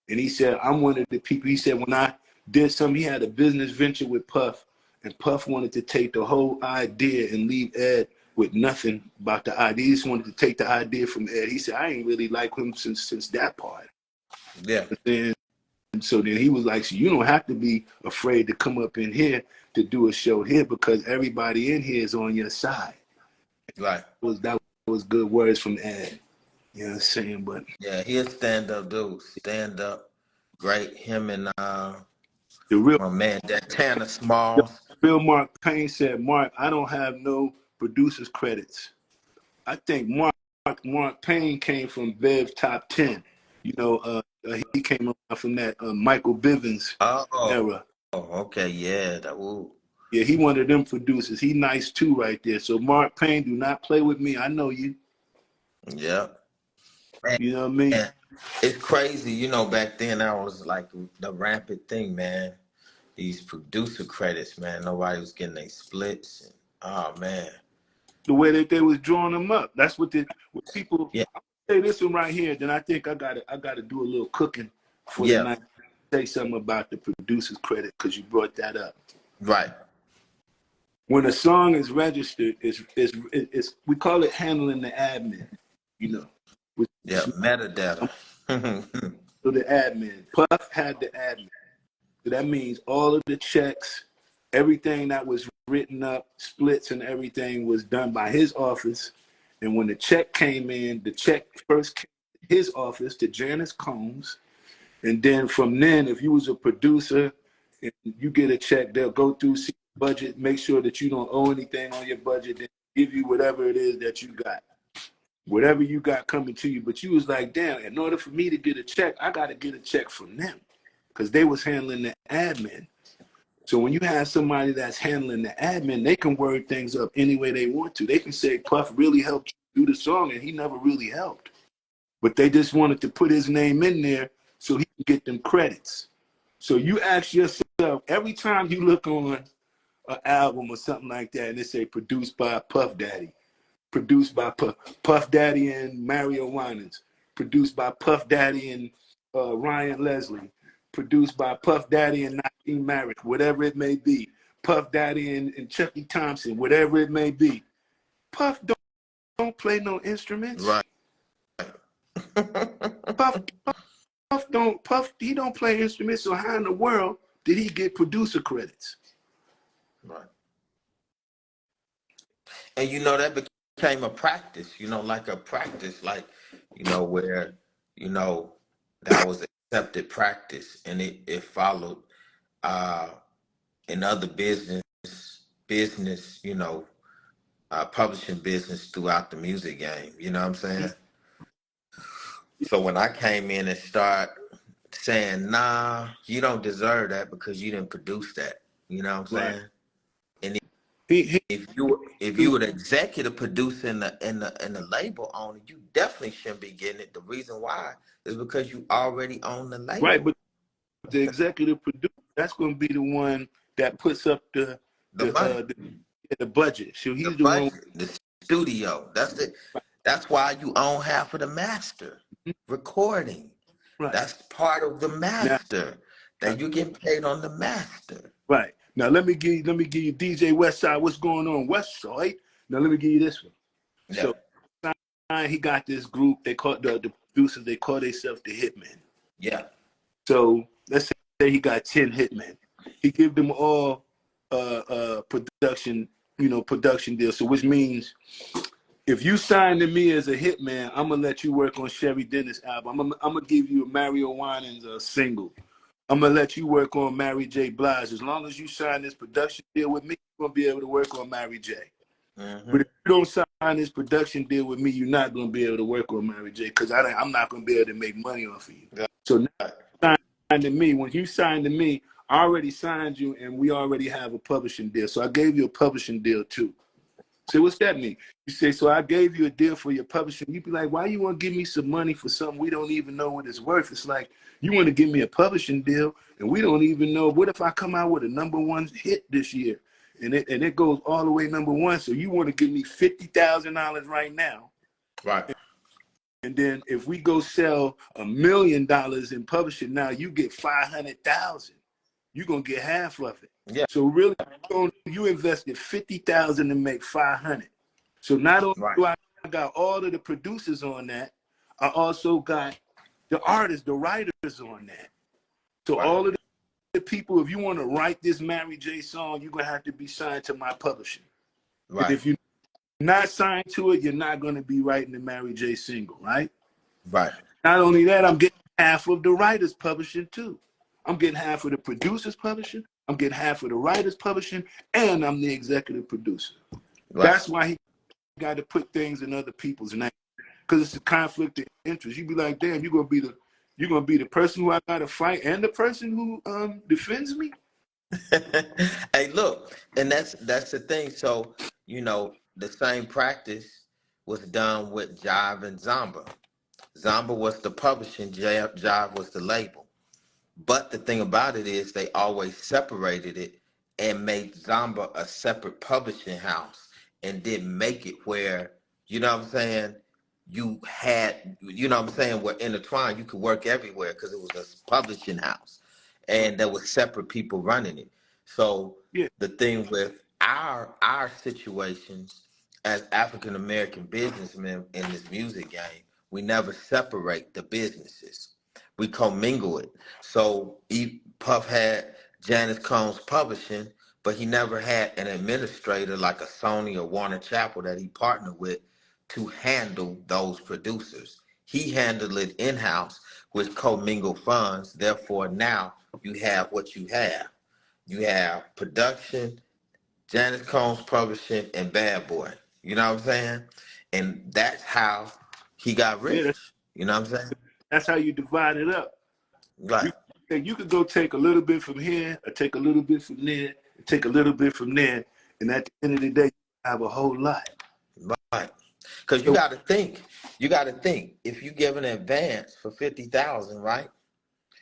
And he said, I'm one of the people. He said, when I did something, he had a business venture with Puff, and Puff wanted to take the whole idea and leave Ed with nothing about the idea. He just wanted to take the idea from Ed. He said, I ain't really like him since that part. Yeah. And so then he was like, so you don't have to be afraid to come up in here to do a show here because everybody in here is on your side. Right. That was good words from Ed. You know what I'm saying? But Yeah, he a stand up dude. Stand up. Great. Him and the real my man, that Tanner Smalls. Mark Payne said, Mark, I don't have no producer's credits. I think Mark Payne came from Bev Top 10. He came up from that Michael Bivins Oh, era. okay, yeah. Ooh. Yeah, he one of them producers. He nice too right there. So Mark Payne, do not play with me. I know you. Yeah. And, You know what I mean? and it's crazy, back then I was like the rampant thing, man. These producer credits, man. Nobody was getting their splits. And, oh man. The way that they was drawing them up. That's what people. Yeah. I'm gonna say this one right here. Then I think I gotta do a little cooking for the Yeah. night. Say something about the producer's credit because you brought that up. Right. When a song is registered, it's we call it handling the admin. You know, which Yeah. Metadata. so the admin. Puff had the admin. So that means all of the checks, everything that was written up, splits and everything was done by his office. And when the check came in, the check first came to his office to Janice Combs. And then from then, if you was a producer and you get a check, they'll go through, see the budget, make sure that you don't owe anything on your budget, then give you whatever it is that you got. Whatever you got coming to you. But you was like, damn, in order for me to get a check, I got to get a check from them because they was handling the admin. So when you have somebody that's handling the admin, they can word things up any way they want to. They can say Puff really helped you do the song, and he never really helped. But they just wanted to put his name in there so he can get them credits. So you ask yourself, every time you look on an album or something like that, and they say produced by Puff Daddy, produced by Puff Daddy and Mario Winans, produced by Puff Daddy and Ryan Leslie, produced by Puff Daddy and Naeem Merrick, whatever it may be, Puff Daddy and Chucky Thompson, whatever it may be. Puff don't play no instruments. Right. Puff he don't play instruments. So how in the world did he get producer credits? Right. And that became a practice, like a practice, like, where, that was accepted practice and it followed uh in other business, publishing business throughout the music game. You know what I'm saying? So when I came in and start saying, nah, you don't deserve that because you didn't produce that. You know what I'm Right. saying? And He if you were the executive producer and the label owner, you definitely shouldn't be getting it. The reason why is because you already own the right, label. but the executive producer, that's going to be the one that puts up the The the money, uh the, the budget. So the he's the one. budget, the studio. That's why you own half of the master recording. Right. That's part of the Now, master that you get paid on the master. right. Now let me give you DJ Westside. What's going on, Westside? Now let me give you this one. Yeah, So he got this group. They call the producers. They call themselves the Hitmen. yeah, So let's say he got 10 Hitmen. He give them all production deals. So which means if you sign to me as a hitman, I'm gonna let you work on Sherry Dennis' album. I'm gonna give you a Mario Winans single. I'm gonna let you work on Mary J. Blige. As long as you sign this production deal with me, you're gonna be able to work on Mary J. But if you don't sign this production deal with me, you're not gonna be able to work on Mary J. Because I'm not gonna be able to make money off of you. Yeah. So now sign to me. When you sign to me, I already signed you, and we already have a publishing deal. So I gave you a publishing deal too. So what's that mean? You say, so I gave you a deal for your publishing. You'd be like, why you want to give me some money for something we don't even know what it's worth? It's like, you want to give me a publishing deal, and we don't even know. What if I come out with a #1 hit this year, and it goes all the way #1? So you want to give me $50,000 right now. Right. And then if we go sell $1 million in publishing now, you get 500,000. You're gonna get half of it. Yeah. So really, you invested 50,000 to make 500. So not only do I got all of the producers on that, I also got the artists, the writers on that. So all of the people, if you want to write this Mary J song, you're gonna have to be signed to my publishing. Right. If you're not signed to it, you're not gonna be writing the Mary J single, right? Right. Not only that, I'm getting half of the writers publishing too. I'm getting half of the producers publishing. I'm getting half of the writers publishing, and I'm the executive producer. Right. That's why he got to put things in other people's names, because it's a conflict of interest. You be like, damn, you're gonna be the person who I gotta fight and the person who defends me. Hey, look, and that's the thing. So, the same practice was done with Jive and Zamba. Zamba was the publishing, Jive was the label. But the thing about it is they always separated it and made Zamba a separate publishing house and didn't make it where, you know what I'm saying, you had, were intertwined. You could work everywhere because it was a publishing house and there was separate people running it. So the thing with our situations as African American businessmen in this music game, we never separate the businesses. We commingle it. So Puff had Janice Combs Publishing, but he never had an administrator like a Sony or Warner Chappell that he partnered with to handle those producers. He handled it in-house with commingled funds. Therefore, now you have what you have. You have production, Janice Combs Publishing, and Bad Boy. You know what I'm saying? And that's how he got rich. You know what I'm saying? That's how you divide it up. Right. You could go take a little bit from here, or take a little bit from there, take a little bit from there, and at the end of the day, you have a whole lot. Right. Because you got to think. If you give an advance for 50,000, right?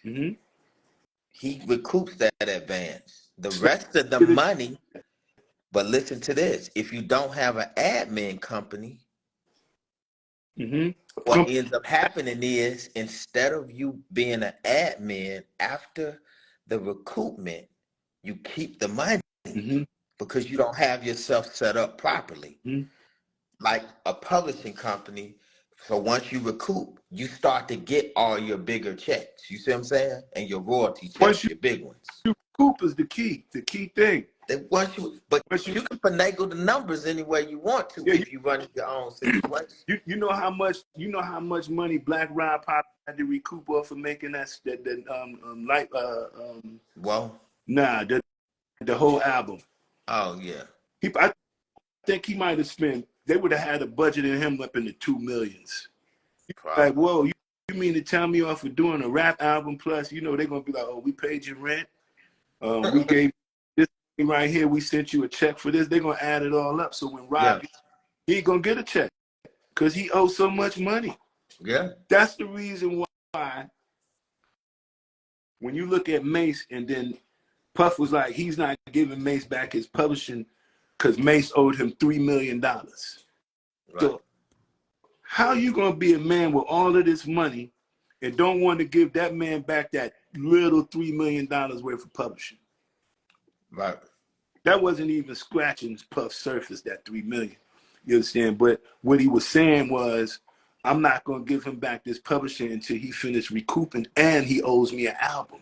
Mm-hmm. He recoups that advance. The rest of the money. But listen to this: if you don't have an admin company, what ends up happening is, instead of you being an admin after the recoupment, you keep the money because you don't have yourself set up properly. Like a publishing company. So once you recoup, you start to get all your bigger checks. You see what I'm saying? And your royalty checks, your big ones. Recoup is the key thing. Once you can finagle the numbers any way you want to if you run your own situation. You know how much money Black Rob Pop had to recoup off for making the whole album. Oh yeah. I think he might have spent. They would have had a budget in him up in the $2 million. Like, whoa, you mean to tell me off for doing a rap album plus, they're gonna be like, oh, we paid your rent. We gave this thing right here. We sent you a check for this. They're gonna add it all up. So when Rob, he ain't gonna get a check because he owes so much money. Yeah, that's the reason why. When you look at Mace, and then Puff was like, he's not giving Mace back his publishing because Mace owed him $3 million. Right. So how you gonna be a man with all of this money and don't want to give that man back that little $3 million worth of publishing? Right. That wasn't even scratching Puff's surface, that $3 million. You understand? But what he was saying was, I'm not gonna give him back this publishing until he finished recouping, and he owes me an album.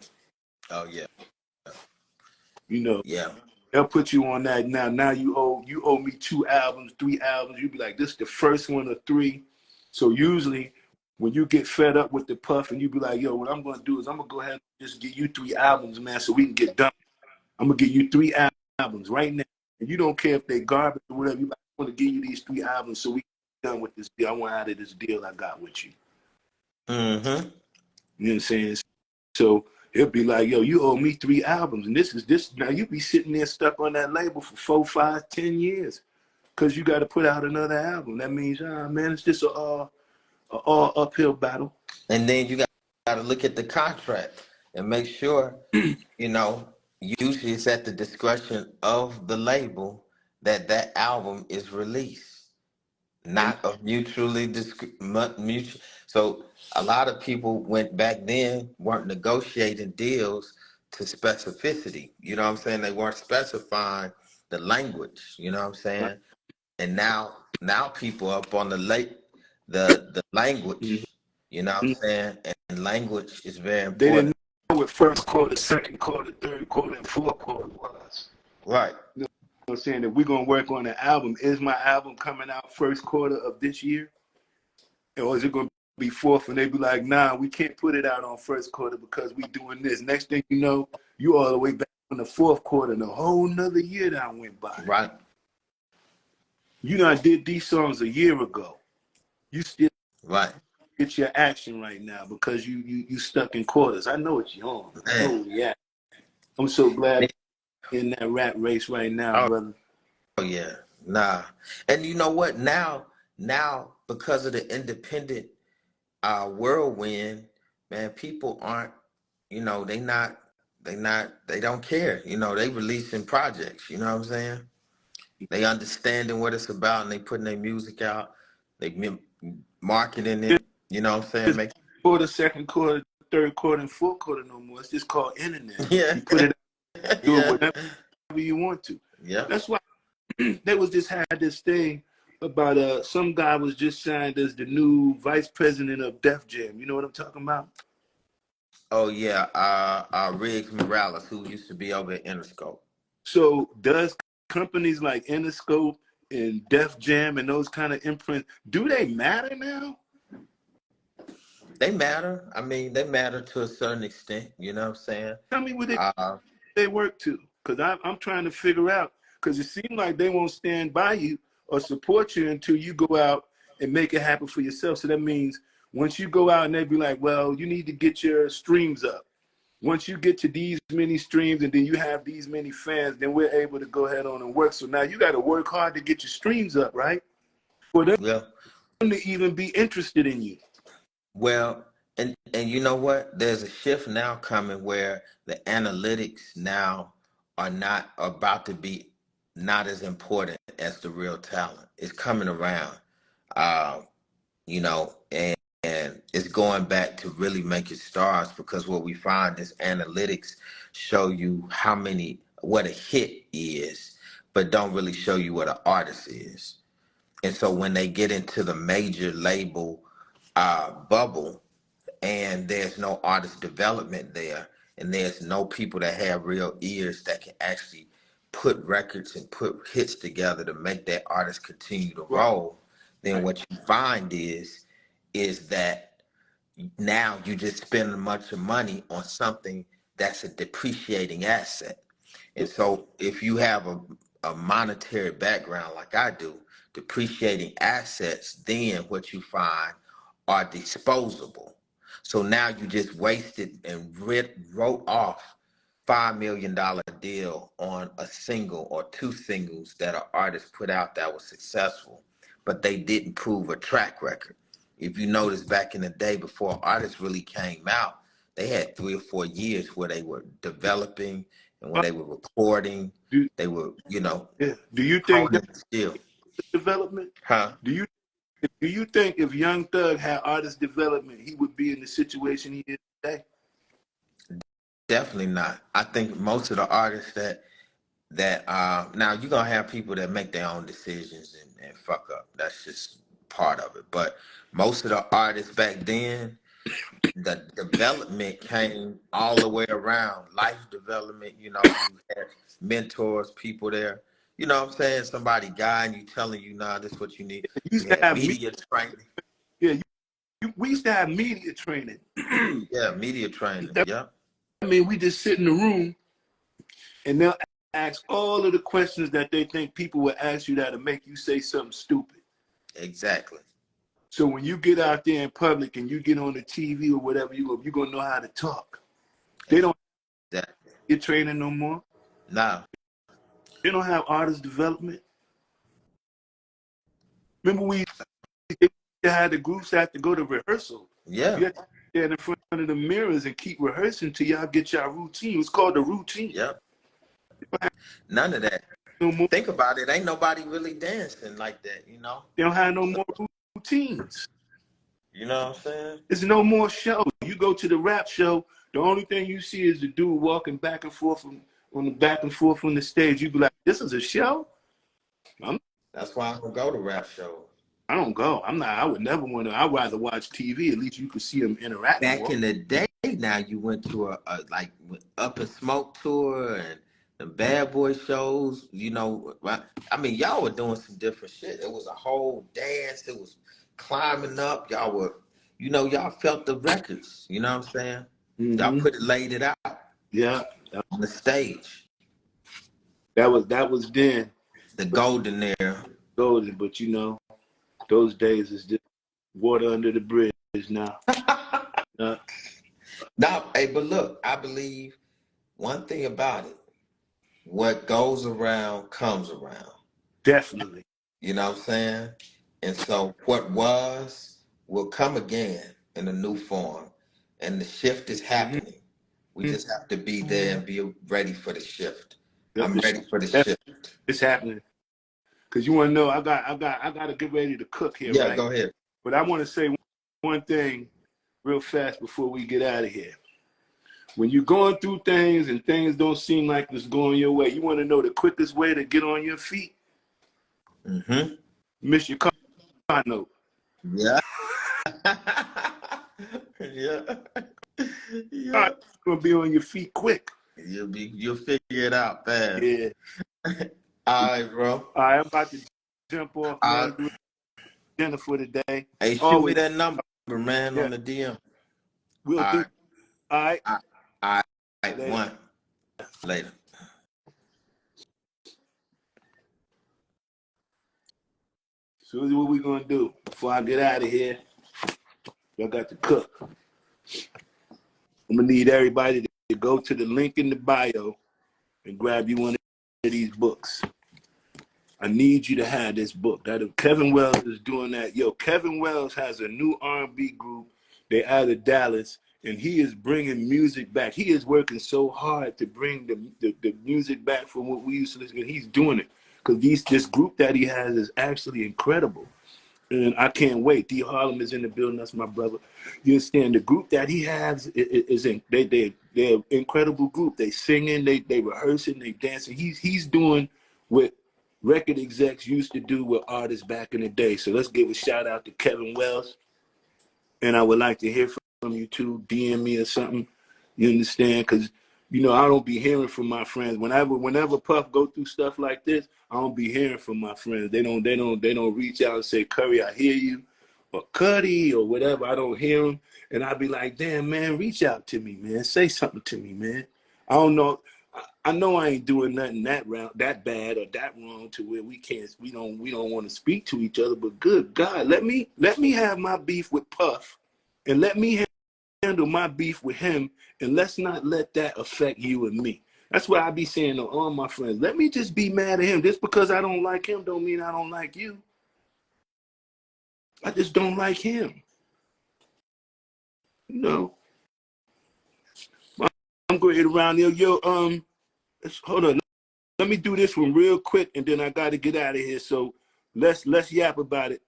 Oh yeah. Yeah. They'll put you on that now. Now you owe me 2 albums, 3 albums. You be like, this is the first one of 3. So usually when you get fed up with the puff and you be like, yo, what I'm gonna do is I'm gonna go ahead and just give you 3 albums, man, so we can get done. I'm gonna give you 3 albums right now. And you don't care if they garbage or whatever. You like, I want to give you these 3 albums so we can get done with this deal. I want out of this deal I got with you. Mm-hmm. You know what I'm saying? So it'll be like, yo, you owe me 3 albums. And this now you be sitting there stuck on that label for 4, 5, 10 years. Cause you gotta put out another album. That means, man, it's just a all uphill battle. And then you got to look at the contract and make sure, you know, usually it's at the discretion of the label that that album is released, And not of mutual. So a lot of people went back then weren't negotiating deals to specificity. You know what I'm saying? They weren't specifying the language. You know what I'm saying? And now people up on the language. You know what I'm saying? And language is very they didn't important. know what first quarter, second quarter, third quarter, and fourth quarter was. Right. You know what I'm saying? That we're gonna work on an album. Is my album coming out first quarter of this year? Or is it gonna be fourth? And they be like, nah, we can't put it out on first quarter because we doing this. Next thing you know, you all the way back in the fourth quarter and a whole nother year that went by. Right. You done did these songs a year ago. You still Right. get your action right now because you stuck in quarters. I know what you're on. I know Man. where you at. I'm so glad in that rat race right now, Oh, brother. oh yeah. Nah. And you know what? Now because of the independent whirlwind, man, people aren't, they don't care. They releasing projects, you know what I'm saying? They understanding what it's about and they putting their music out. They marketing it, you know what I'm saying? It's quarter, second quarter, third quarter, and fourth quarter no more. It's just called internet. Yeah. You put it out, do it Yeah. whatever you want to. Yeah. That's why they was just had this thing about some guy was just signed as the new vice president of Def Jam. You know what I'm talking about? Oh yeah, Riggs Morales, who used to be over at Interscope. So does companies like Interscope and Def Jam and those kind of imprints, do they matter now? They matter. I mean, they matter to a certain extent. You know what I'm saying? Tell me what Uh, they work to, because I'm trying to figure out, because it seems like they won't stand by you or support you until you go out and make it happen for yourself. So that means once you go out and they be like, well, you need to get your streams up. Once you get to these many streams and then you have these many fans, then we're able to go ahead on and work. So now you got to work hard to get your streams up, right? For them yeah. to even be interested in you. Well, and you know what? There's a shift now coming where the analytics now are not about to be not as important as the real talent. It's coming around. Uh, and it's going back to really making stars, because what we find is analytics show you what a hit is, but don't really show you what an artist is. And so when they get into the major label bubble, and there's no artist development there, and there's no people that have real ears that can actually put records and put hits together to make that artist continue to Right. roll, then what you find is that now you just spend a bunch of money on something that's a depreciating asset. And so if you have a monetary background like I do, depreciating assets, then what you find are disposable. So now you just wasted and wrote off $5 million deal on a single or two singles that an artist put out that was successful, but they didn't prove a track record. If you notice, back in the day before artists really came out, they had 3 or 4 years where they were developing and when they were recording, Do, they were, yeah. Do you think honing that the skill. development? Huh? Do you Do you think if Young Thug had artist development, he would be in the situation he is today? Definitely not. I think most of the artists that now you're gonna have people that make their own decisions and fuck up. That's just part of it. But most of the artists back then, the development came all the way around. Life development, you know, you had mentors, people there. You know what I'm saying? Somebody guiding you, telling you, nah, this is what you need. You You used to had have media training. yeah, we used to have media training. Yeah, media training. I Yep. mean, we just sit in the room and they'll ask all of the questions that they think people will ask you that'll make you say something stupid. Exactly. So when you get out there in public and you get on the TV or whatever, you're gonna know how to talk. They don't Exactly. get training no more. Nah. They don't have artist development. Remember they had the groups have to go to rehearsal. Yeah. You have to stand in front of the mirrors and keep rehearsing till y'all get your routine. It's called the routine. Yep. None of that. No more. Think about it. Ain't nobody really dancing like that, you know? They don't have no So, more routines. you know what I'm saying? There's no more show. You go to the rap show, the only thing you see is the dude walking back and forth on the back and forth on the stage. You be like, this is a show? That's why I don't go to rap shows. I don't go. I'm not. I would never want to. I'd rather watch TV. At least you could see them interact Back more. in the day, now you went to a like Up and Smoke tour and the Bad Boy shows. You know, I mean, y'all were doing some different shit. It was a whole dance. It was climbing up. Y'all were, you know, y'all felt the records. You know what I'm saying? Y'all Mm-hmm. laid it out Yeah, on the stage. that was then. The But golden era. golden. But those days is just water under the bridge now. Uh, Now, hey, but look, I believe one thing about it: what goes around comes around. definitely. You know what I'm saying? And so what was will come again in a new form. And the shift is Mm-hmm. happening. We just have to be there and be ready for the shift. Yep, I'm ready for the that's shift. it's happening. Cause you want to know, I got to get ready to cook here, Yeah, right? go ahead. But I want to say one thing real fast before we get out of here. When you're going through things and things don't seem like it's going your way, you want to know the quickest way to get on your feet? Mm-hmm. Miss your car note. Yeah. Yeah. You're Yeah. gonna be on your feet quick. You'll figure it out fast. Yeah. All right, bro. All right, I'm about to jump off, Uh, man. Do dinner for the day. hey, shoot me Always, that number, man, yeah. on the DM. We'll All do. right. All right. All right. All right. Later. One. Later. So this is what we're gonna do. Before I get out of here, I got to cook. I'm gonna need everybody to go to the link in the bio and grab you one of these books. I need you to have this book. That if Kevin Wells is doing that. Yo, Kevin Wells has a new R&B group. They out of Dallas, and he is bringing music back. He is working so hard to bring the music back from what we used to listen to. He's doing it because this group that he has is actually incredible. And I can't wait. D Harlem is in the building. That's my brother. You understand? The group that he has is in. They're an incredible group. They singing, they rehearsing, they dancing. He's doing what record execs used to do with artists back in the day. So let's give a shout out to Kevin Wells. And I would like to hear from you too. DM me or something. You understand? Because I don't be hearing from my friends. Whenever Puff go through stuff like this, I don't be hearing from my friends. They don't reach out and say, Curry, I hear you, or Cuddy, or whatever. I don't hear them, and I be like, damn man, reach out to me, man. Say something to me, man. I don't know. I know I ain't doing nothing that bad or that wrong to where we don't want to speak to each other. But good God, let me have my beef with Puff, and let me handle my beef with him, and let's not let that affect you and me. That's what I be saying to all my friends. Let me just be mad at him. Just because I don't like him don't mean I don't like you. I just don't like him. You know. I'm going to hit around there. Yo, hold on. Let me do this one real quick, and then I got to get out of here. So let's yap about it.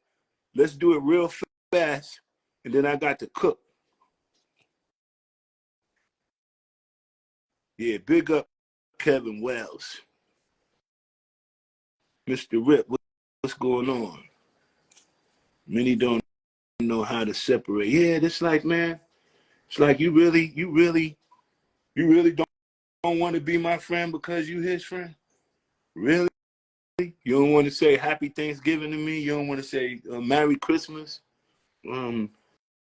Let's do it real fast, and then I got to cook. Yeah, big up Kevin Wells. Mr. Rip, what's going on? Many don't know how to separate. Yeah, this like, man, It's like you really don't want to be my friend because you his friend. Really? You don't want to say Happy Thanksgiving to me. You don't want to say Merry Christmas, um,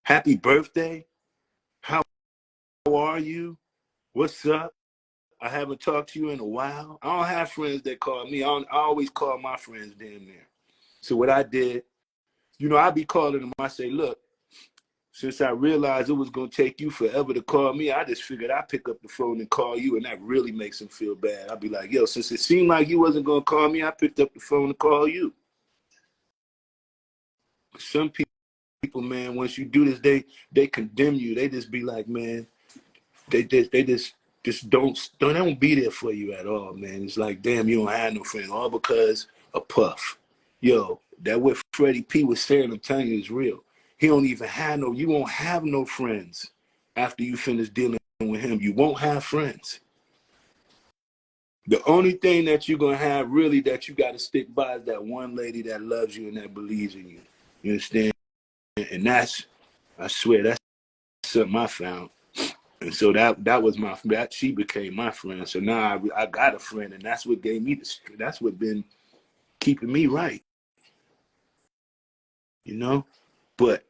Happy Birthday. How are you? What's up? I haven't talked to you in a while. I don't have friends that call me. I always call my friends damn near. So what I did, I be calling them. I say, look, since I realized it was going to take you forever to call me, I just figured I'd pick up the phone and call you, and that really makes them feel bad. I'd be like, yo, since it seemed like you wasn't going to call me, I picked up the phone to call you. Some people, man, once you do this, they condemn you. They just be like, man, they just don't be there for you at all, man. It's like, damn, you don't have no friend, all because of Puff. Yo, that what Freddie P was saying, I'm telling you, is real. You won't have no friends after you finish dealing with him. You won't have friends. The only thing that you're gonna have really that you gotta stick by is that one lady that loves you and that believes in you. You understand? And I swear, that's something I found. And so that was she became my friend. So now I got a friend, and that's what gave me that's what been keeping me right, you know. But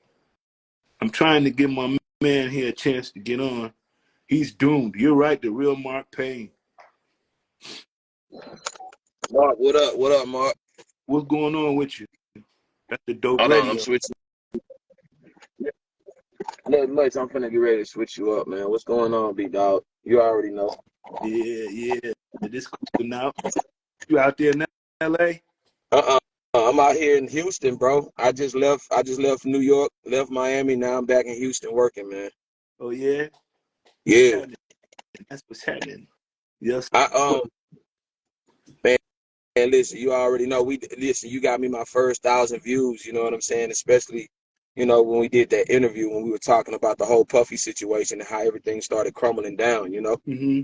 I'm trying to give my man here a chance to get on. He's doomed. You're right, the real Mark Payne. Mark, what up? What up, Mark? What's going on with you? That's the dope Hold on, I'm radio. switching. Nothing much. I'm finna get ready to switch you up, man. What's going on, big dog? You already know. Yeah. This cool now. You out there in LA? Uh-uh. I'm out here in Houston, bro. I just left. I just left New York, left Miami. Now I'm back in Houston working, man. Oh yeah? What's Yeah. happening? That's what's happening. Yes. I man, listen. You already know. Listen. You got me my first 1,000 views. You know what I'm saying? Especially, when we did that interview when we were talking about the whole Puffy situation and how everything started crumbling down. Mm-hmm.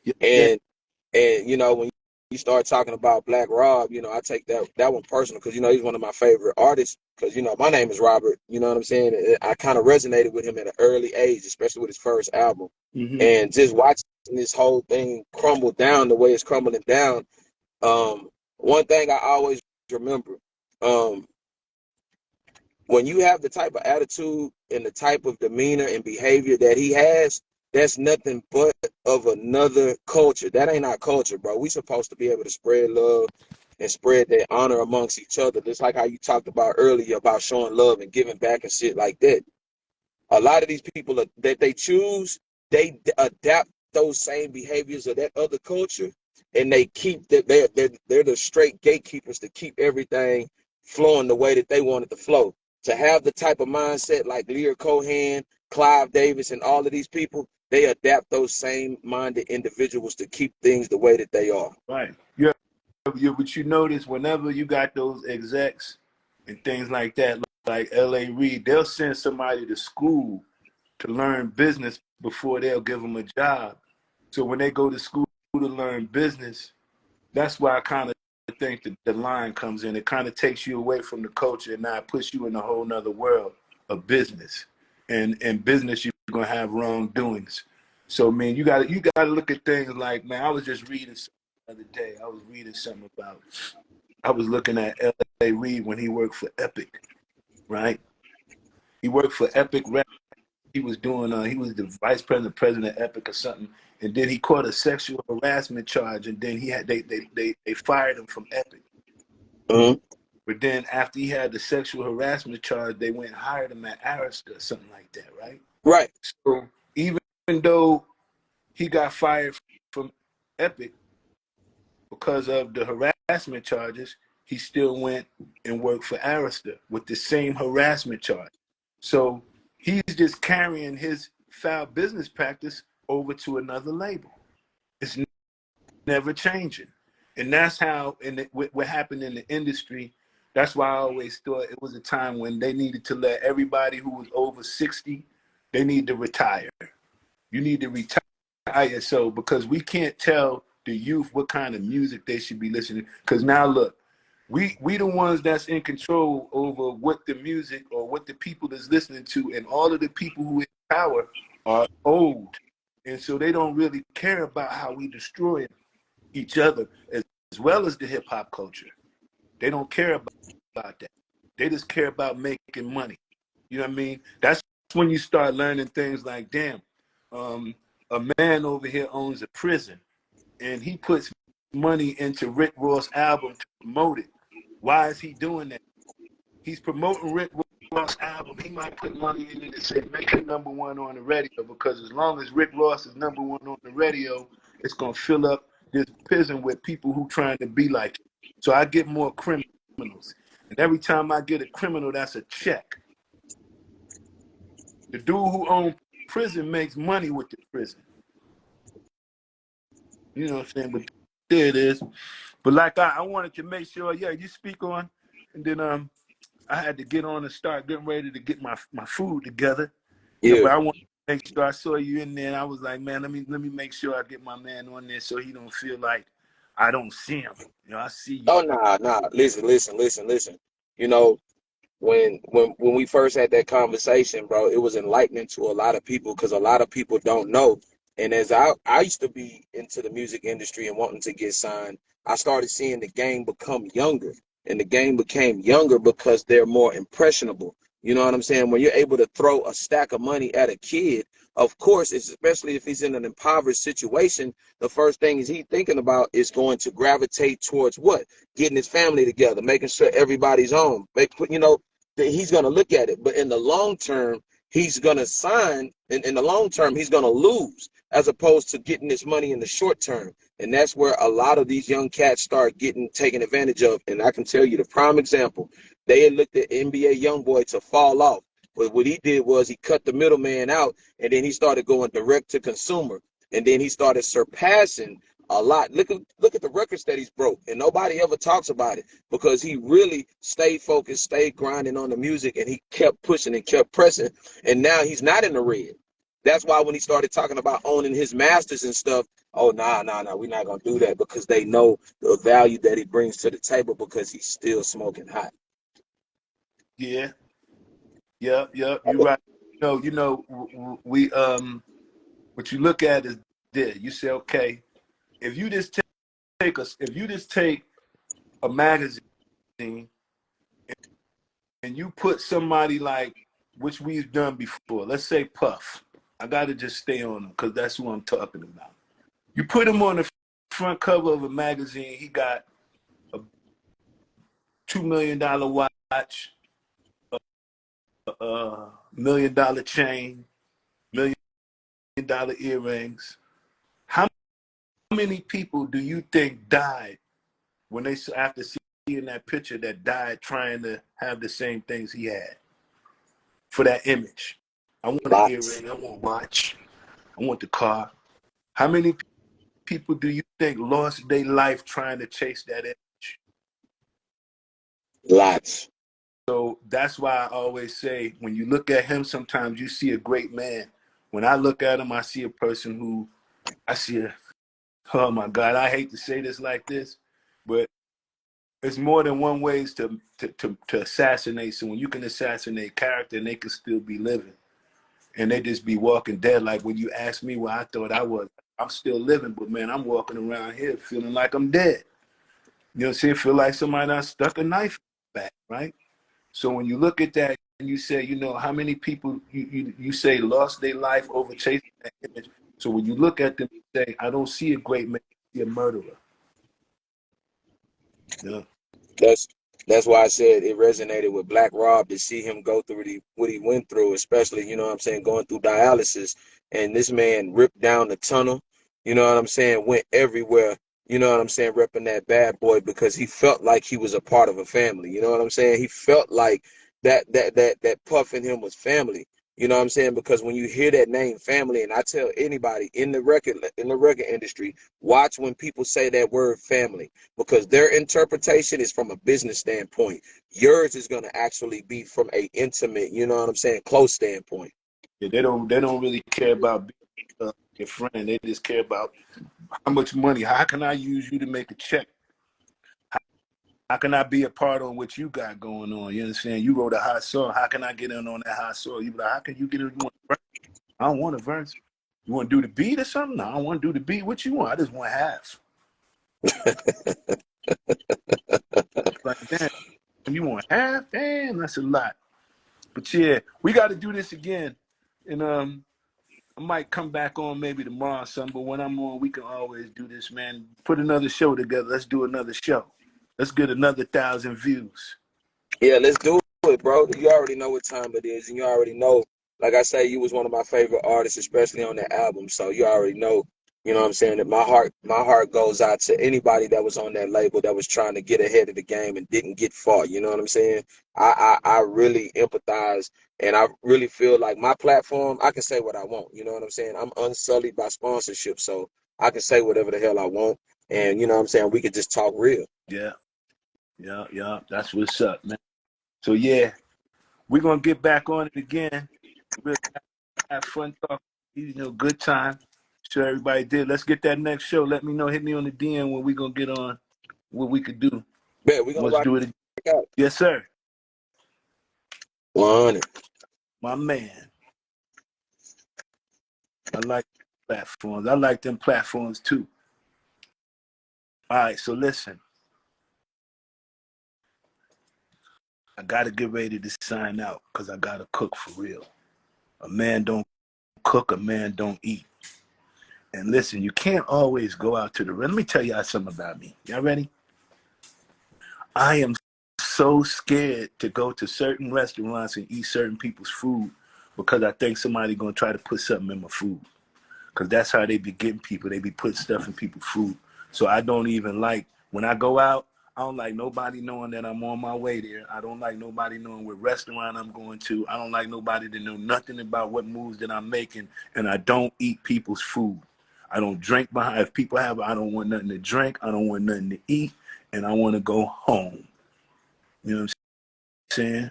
Yeah. And when you start talking about Black Rob, I take that one personal because he's one of my favorite artists. Because my name is Robert. You know what I'm saying? I kind of resonated with him at an early age, especially with his first album, Mm-hmm. and just watching this whole thing crumble down the way it's crumbling down. One thing I always remember, um, when you have the type of attitude and the type of demeanor and behavior that he has, that's nothing but of another culture. That ain't our culture, bro. We supposed to be able to spread love and spread that honor amongst each other. Just like how you talked about earlier about showing love and giving back and shit like that. A lot of these people that they choose, they adapt those same behaviors of that other culture, and they keep that they're the straight gatekeepers to keep everything flowing the way that they want it to flow. To have the type of mindset like Lear Cohen, Clive Davis, and all of these people, they adapt those same minded individuals to keep things the way that they are. Right. Yeah. But you notice whenever you got those execs and things like that, like L.A. Reid, they'll send somebody to school to learn business before they'll give them a job. So when they go to school to learn business, that's why I kind of think that the line comes in. It kind of takes you away from the culture and now it puts you in a whole nother world of business. And in business, you're gonna have wrongdoings. So man, you gotta look at things like, man, I was just reading something the other day. I was reading something about I was looking at L.A. Reid when he worked for Epic, right? He worked for Epic Rap. He was doing he was the president of Epic or something, and then he caught a sexual harassment charge, and then they fired him from Epic. Mm-hmm. But then after he had the sexual harassment charge, they went and hired him at Arista or something like that, right? Right. So even though he got fired from Epic because of the harassment charges, he still went and worked for Arista with the same harassment charge. So he's just carrying his foul business practice over to another label. It's never changing. And that's how, what happened in the industry. That's why I always thought it was a time when they needed to let everybody who was over 60, they need to retire. You need to retire. So, because we can't tell the youth what kind of music they should be listening. Because now look, we the ones that's in control over what the music or what the people is listening to, and all of the people who power are old, and so they don't really care about how we destroy each other as well as the hip hop culture. They don't care about that. They just care about making money. You know what I mean? That's when you start learning things like, damn, um, a man over here owns a prison, and he puts money into Rick Ross' album to promote it. Why is he doing that? He's promoting Rick Ross' album. He might put money in it and say, make it number one on the radio, because as long as Rick Ross is number one on the radio, it's going to fill up this prison with people who trying to be like him. So I get more criminals. And every time I get a criminal, that's a check. The dude who owns prison makes money with the prison. You know what I'm saying? But there it is. But like I wanted to make sure, yeah, you speak on, and then I had to get on and start getting ready to get my food together. You know, Yeah. but I want to make sure I saw you in there, and I was like, man, let me make sure I get my man on there so he don't feel like I don't see him. You know, I see you. Oh, nah. Listen. You know, when we first had that conversation, bro, it was enlightening to a lot of people because a lot of people don't know. And as I used to be into the music industry and wanting to get signed, I started seeing the game become younger. And the game became younger because they're more impressionable. You know what I'm saying? When you're able to throw a stack of money at a kid, of course, especially if he's in an impoverished situation, the first thing he's thinking about is going to gravitate towards what? Getting his family together, making sure everybody's home. You know, he's going to look at it. But in the long term, he's going to sign. In the long term, he's going to lose as opposed to getting this money in the short term. And that's where a lot of these young cats start getting taken advantage of. And I can tell you the prime example, they had looked at NBA YoungBoy to fall off. But what he did was he cut the middleman out, and then he started going direct to consumer. And then he started surpassing a lot. Look at the records that he's broke, and nobody ever talks about it because he really stayed focused, stayed grinding on the music, and he kept pushing and kept pressing. And now he's not in the red. That's why when he started talking about owning his masters and stuff, oh, nah, we're not going to do that because they know the value that he brings to the table because he's still smoking hot. Yeah, yeah, you're right. We what you look at is there. You say, okay, if you just take a magazine and you put somebody like, which we've done before, let's say Puff. I got to just stay on him because that's who I'm talking about. You put him on the front cover of a magazine, he got a $2 million watch, $1 million chain, $1 million earrings. How many people do you think died when they, after seeing that picture, that died trying to have the same things he had for that image? I want an Lots. earring, I want a watch, I want the car. How many people do you think lost their life trying to chase that image? Lots. So that's why I always say, when you look at him, sometimes you see a great man. When I look at him, I see a person who, I see a, oh my God, I hate to say this like this, but it's more than one ways to assassinate someone. You can assassinate character and they can still be living. And they just be walking dead. Like when you asked me where I thought I was, I'm still living, but man, I'm walking around here feeling like I'm dead. You know what I'm saying? Feel like somebody done stuck a knife back, right? So when you look at that and you say, how many people you say lost their life over chasing that image. So when you look at them and say, I don't see a great man, I see a murderer. Yeah. That's that's why I said it resonated with Black Rob to see him go through what he went through, especially, you know what I'm saying, going through dialysis. And this man ripped down the tunnel, you know what I'm saying, went everywhere, you know what I'm saying, repping that bad boy because he felt like he was a part of a family. You know what I'm saying? He felt like that Puff in him was family. You know what I'm saying? Because when you hear that name family, and I tell anybody in the record industry, watch when people say that word family because their interpretation is from a business standpoint. Yours is going to actually be from a intimate, you know what I'm saying, close standpoint. Yeah, they don't really care about being your friend. They just care about how much money. How can I use you to make a check? How can I be a part on what you got going on? You understand? You wrote a hot song. How can I get in on that hot song? You be like, how can you get in? I don't want a verse. You want to do the beat or something? No, I don't want to do the beat. What you want? I just want half. Like, damn, you want half? Damn, that's a lot. But yeah, we got to do this again. And I might come back on maybe tomorrow or something, but when I'm on, we can always do this, man. Put another show together. Let's do another show. Let's get another 1,000 views. Yeah, let's do it, bro. You already know what time it is, and you already know. Like I say, you was one of my favorite artists, especially on that album. So you already know. You know what I'm saying? That my heart goes out to anybody that was on that label that was trying to get ahead of the game and didn't get far. You know what I'm saying? I really empathize, and I really feel like my platform, I can say what I want. You know what I'm saying? I'm unsullied by sponsorship, so I can say whatever the hell I want. And you know what I'm saying? We could just talk real. Yeah, yeah. That's what's up, man. So yeah, we're gonna get back on it again. We'll have fun talking. You know, good time. Sure, everybody did. Let's get that next show. Let me know. Hit me on the DM when we gonna get on. What we could do. Bet we're gonna Let's rock do it again. out. Yes, sir. 100. My man. I like platforms. I like them platforms too. All right, so listen. I gotta get ready to sign out because I gotta cook for real. A man don't cook, a man don't eat. And listen, you can't always go out to the. Let me tell y'all something about me. Y'all ready? I am so scared to go to certain restaurants and eat certain people's food because I think somebody gonna try to put something in my food. Because that's how they be getting people. They be putting stuff in people's food. So I don't even like, when I go out, I don't like nobody knowing that I'm on my way there. I don't like nobody knowing what restaurant I'm going to. I don't like nobody to know nothing about what moves that I'm making. And I don't eat people's food. I don't drink behind. If people have, I don't want nothing to drink. I don't want nothing to eat. And I want to go home. You know what I'm saying?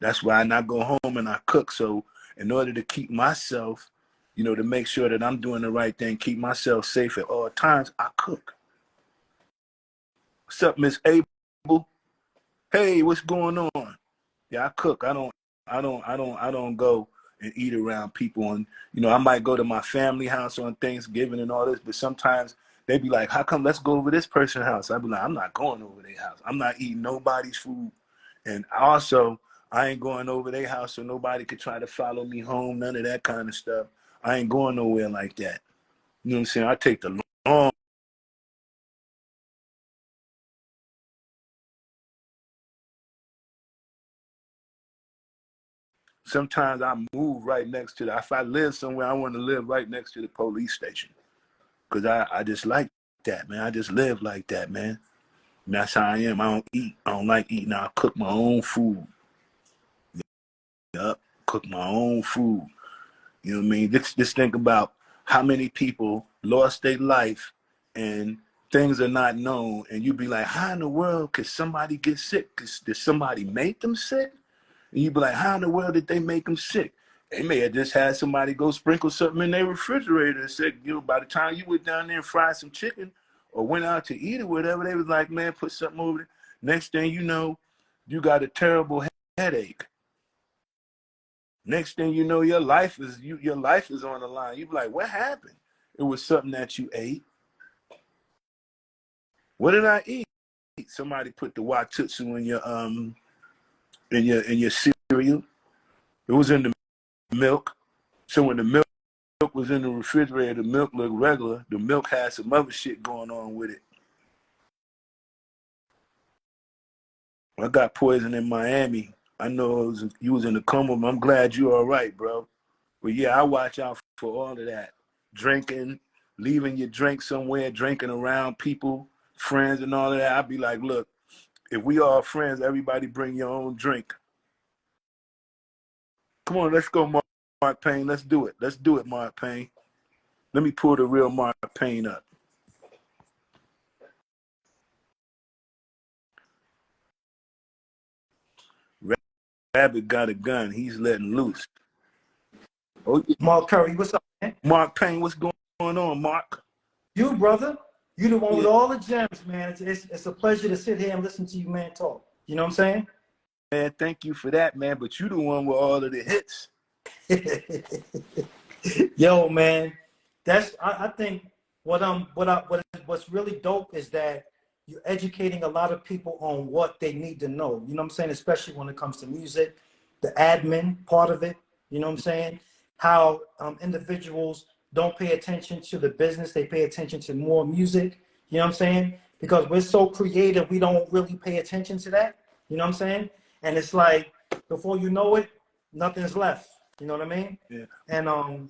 That's why I not go home and I cook. So in order to keep myself, you know, to make sure that I'm doing the right thing, keep myself safe at all times, I cook. What's up, Miss Abel? Hey, what's going on? Yeah, I cook. I don't go and eat around people. And you know, I might go to my family house on Thanksgiving and all this, but sometimes they be like, "How come? Let's go over this person's house." I be like, "I'm not going over their house. I'm not eating nobody's food." And also, I ain't going over their house so nobody could try to follow me home. None of that kind of stuff. I ain't going nowhere like that. You know what I'm saying? I take the long. Sometimes I move right next to the. If I live somewhere, I want to live right next to the police station because I just like that, man. I just live like that, man. And that's how I am. I don't eat. I don't like eating. I cook my own food. Yup, cook my own food. You know what I mean? Just think about how many people lost their life and things are not known, and you be like, how in the world could somebody get sick? Did somebody make them sick? And you be like, how in the world did they make them sick? They may have just had somebody go sprinkle something in their refrigerator and said, you know, by the time you went down there and fried some chicken or went out to eat or whatever, they was like, man, put something over there. Next thing you know, you got a terrible headache. Next thing you know, your life is on the line. You be like, what happened? It was something that you ate. What did I eat? Somebody put the Watutsu in your cereal. It was in the milk. So when the milk was in the refrigerator, the milk looked regular. The milk had some other shit going on with it. I got poisoned in Miami. I know you was in the coma, but I'm glad you're all right, bro. But yeah, I watch out for all of that. Drinking, leaving your drink somewhere, drinking around people, friends and all of that. I'd be like, look, if we all friends, everybody bring your own drink. Come on, let's go, Mark Payne. Let's do it. Let's do it, Mark Payne. Let me pull the real Mark Payne up. Rabbit got a gun. He's letting loose. Oh, yeah. Mark Curry, what's up, man? Mark Payne, what's going on, Mark? You, brother, you the one with Yeah, all the gems, man. It's a pleasure to sit here and listen to you, man, talk. You know what I'm man, thank you for that, man. But you the one with all of the hits. saying? Yo, man, I think what's really dope is that you're educating a lot of people on what they need to know. You know what I'm saying? Especially when it comes to music, the admin part of it. You know what I'm saying? How individuals don't pay attention to the business; they pay attention to more music. You know what I'm saying? Because we're so creative, we don't really pay attention to that. You know what I'm saying? And it's like before you know it, nothing's left. You know what I mean? Yeah. And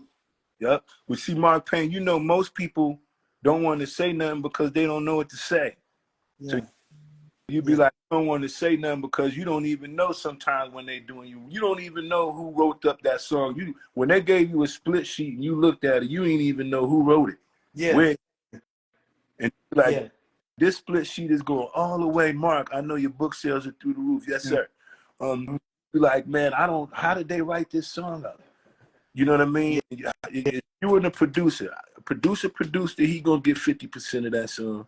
Yep. We see Mark Payne. You know, most people don't want to say nothing because they don't know what to say. So yeah, you be yeah, like, you don't want to say nothing because you don't even know sometimes when they doing you. You don't even know who wrote up that song. You when they gave you a split sheet and you looked at it, you ain't even know who wrote it. yeah, Where and like yeah. this split sheet is going all the way, Mark. I know your book sales are through the roof. Yes, sir. Mhm. Be like, man, I don't how did they write this song up? You know what I mean? If you were the producer produced it, he gonna get 50% of that song.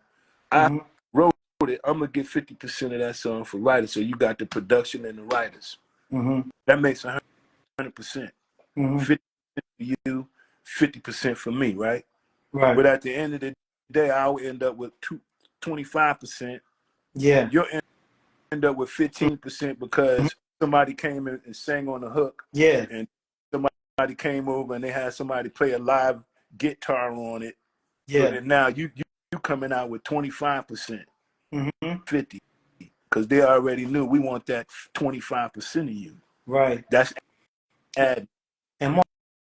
I Mhm. wrote it, I'm gonna get 50% of that song for writers. So you got the production and the writers. Mhm. That makes 100%. Mhm. 50% for you, 50% for me, right? Right. But at the end of the day, I'll end up with 25%. Yeah. You'll end up with 15% Mhm. because somebody came in and sang on the hook, Yeah. and somebody came over and they had somebody play a live guitar on it. So Yeah. then now you coming out with 25%, Mhm. 50, because they already knew we want that 25% of you. Right. That's ad. And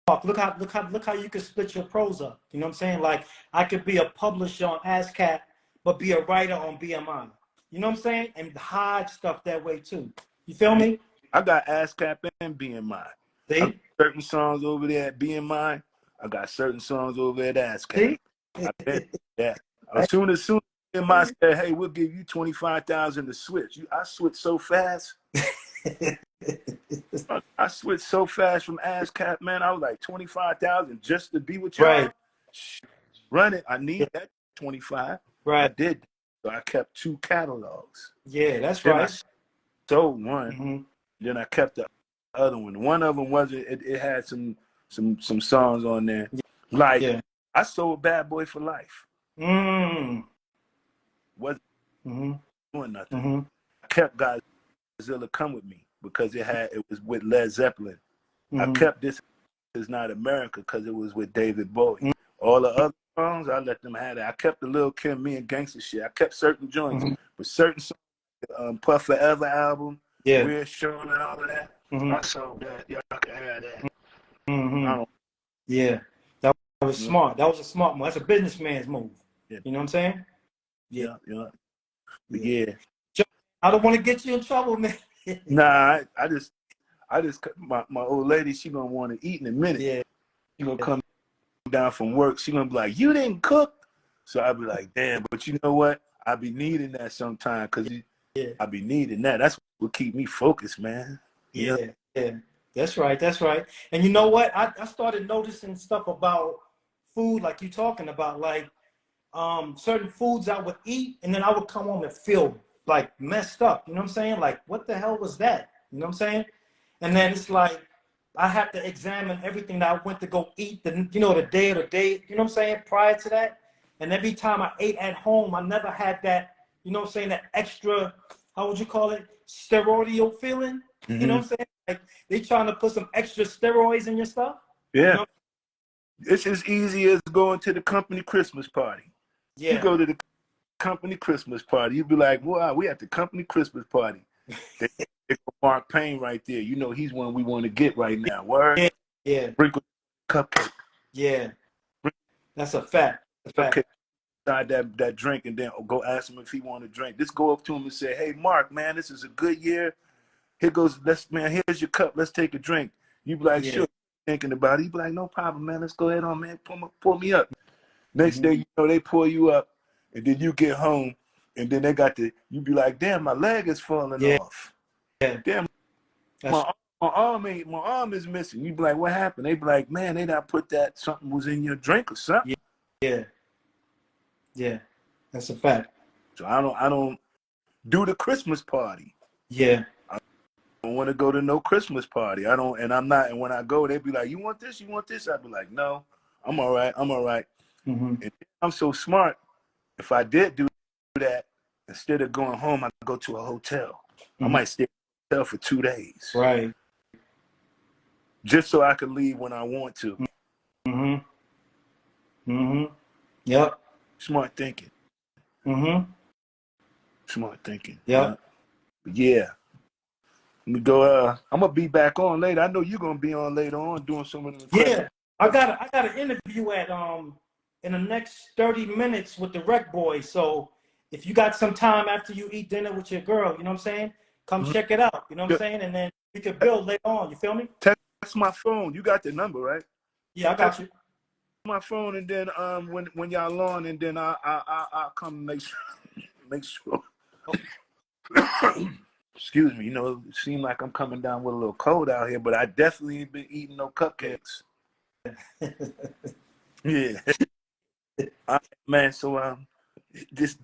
Mark, look how you can split your prose up. You know what I'm saying? Like I could be a publisher on ASCAP, but be a writer on BMI. You know what I'm saying? And hide stuff that way too. You feel me? I got ASCAP and BMI. I got See? certain songs over there at BMI. I got certain songs over at ASCAP. See? I bet that. Right? As soon as BMI said, "Hey, we'll give you 25,000 to switch," I switched so fast. I switched so fast from ASCAP, man. I was like 25,000 just to be with Right. y'all. Run it. I Yeah. need that 25. I Right. did. So I kept 2 catalogs. Yeah, that's Then I right. sold one. Mm-hmm. Then I kept the other one. One of them wasn't. It had some songs on there. Like Yeah. I sold Bad Boy for Life. Mm. Wasn't Mm-hmm. doing nothing. Mm-hmm. I kept Godzilla Come With Me because it was with Led Zeppelin. I Mm-hmm. kept This Is Not America because it was with David Bowie. All the other songs, I let them have it. I kept the Lil Kim, Me and Gangsta shit. I kept certain joints, Mm-hmm. but certain songs, Puff Forever album, Yeah. Reassuring and all of that, Mm-hmm. I sold that. Y'all can have that. I Mm-hmm. don't, Yeah. That was you know, smart. That was a smart move. That's a businessman's move. yeah, You know what I'm saying? Yeah. yeah. But Yeah. yeah. I don't want to get you in trouble, man. Nah, I just, my old lady, she gonna want to eat in a minute. Yeah. She gonna come down from work. She gonna be like, "You didn't cook," so I'll be like, "Damn!" But you know what? I be needing that sometimes because Yeah. I be needing that. That's what keep me focused, man. Yeah. Yeah. Yeah. That's right. That's right. And you know what? I started noticing stuff about food like you talking about, like certain foods I would eat and then I would come home and feel like messed up. You know what I'm saying? Like, what the hell was that? You know what I'm saying? And then it's like I have to examine everything that I went to go eat the day of the day, you know what I'm saying, prior to that. And every time I ate at home, I never had that, you know what I'm saying, that extra, how would you call it? Steroidal feeling. You know Hmm. what I'm saying? Like they trying to put some extra steroids in your stuff. You Yeah. know? It's as easy as going to the company Christmas party. You Yeah. go to the company Christmas party, you be like, "Wow, we at the company Christmas party." They, they go Mark Payne right there. You know he's one we want to get right now. Word. Yeah. Yeah. Sprinkle cupcake. Yeah. Sprinkle That's a fact. A fact. cupcake inside that drink, and then go ask him if he want to drink. Just go up to him and say, "Hey, Mark, man, this is a good year. Here goes, man, here's your cup. Let's take a drink." You be like, Yeah. "Sure." Thinking about it, you be like, "No problem, man. Let's go ahead on, man. Pour me up." Next Mm-hmm. day, they pour you up, and then you get home, and then you be like, "Damn, my leg is falling Yeah. off. Yeah. Damn, That's my arm is missing." You be like, "What happened?" They be like, "Man, they not put that something was in your drink or yeah. something." Yeah. Yeah. That's a fact. So I don't do the Christmas party. Yeah. I want to go to no Christmas party. I don't, and I'm not. And when I go, they be like, "You want this? You want this?" I'd be like, "No, I'm all right. I'm all right." And I'm so smart. If I did do that, instead of going home, I go to a hotel. I might stay in a hotel for 2 days, Right. just so I can leave when I want to. Yep. Smart thinking. Smart thinking. Yeah. Yep. But yeah. Let me go. I'm gonna be back on later. I know you're gonna be on later on doing some of the Christmas. Yeah. I got an interview at in the next 30 minutes with the Rec Boys. So if you got some time after you eat dinner with your girl, you know what I'm saying? Come check it out. You know what I'm saying? And then we could build later on. You feel me? Text my phone. You got the number, right? Yeah, I got you. My phone, and then when y'all on, and then I'll come make sure. Excuse me. You know, it seems like I'm coming down with a little cold out here, but I definitely ain't been eating no cupcakes. Yeah. All right, man. So just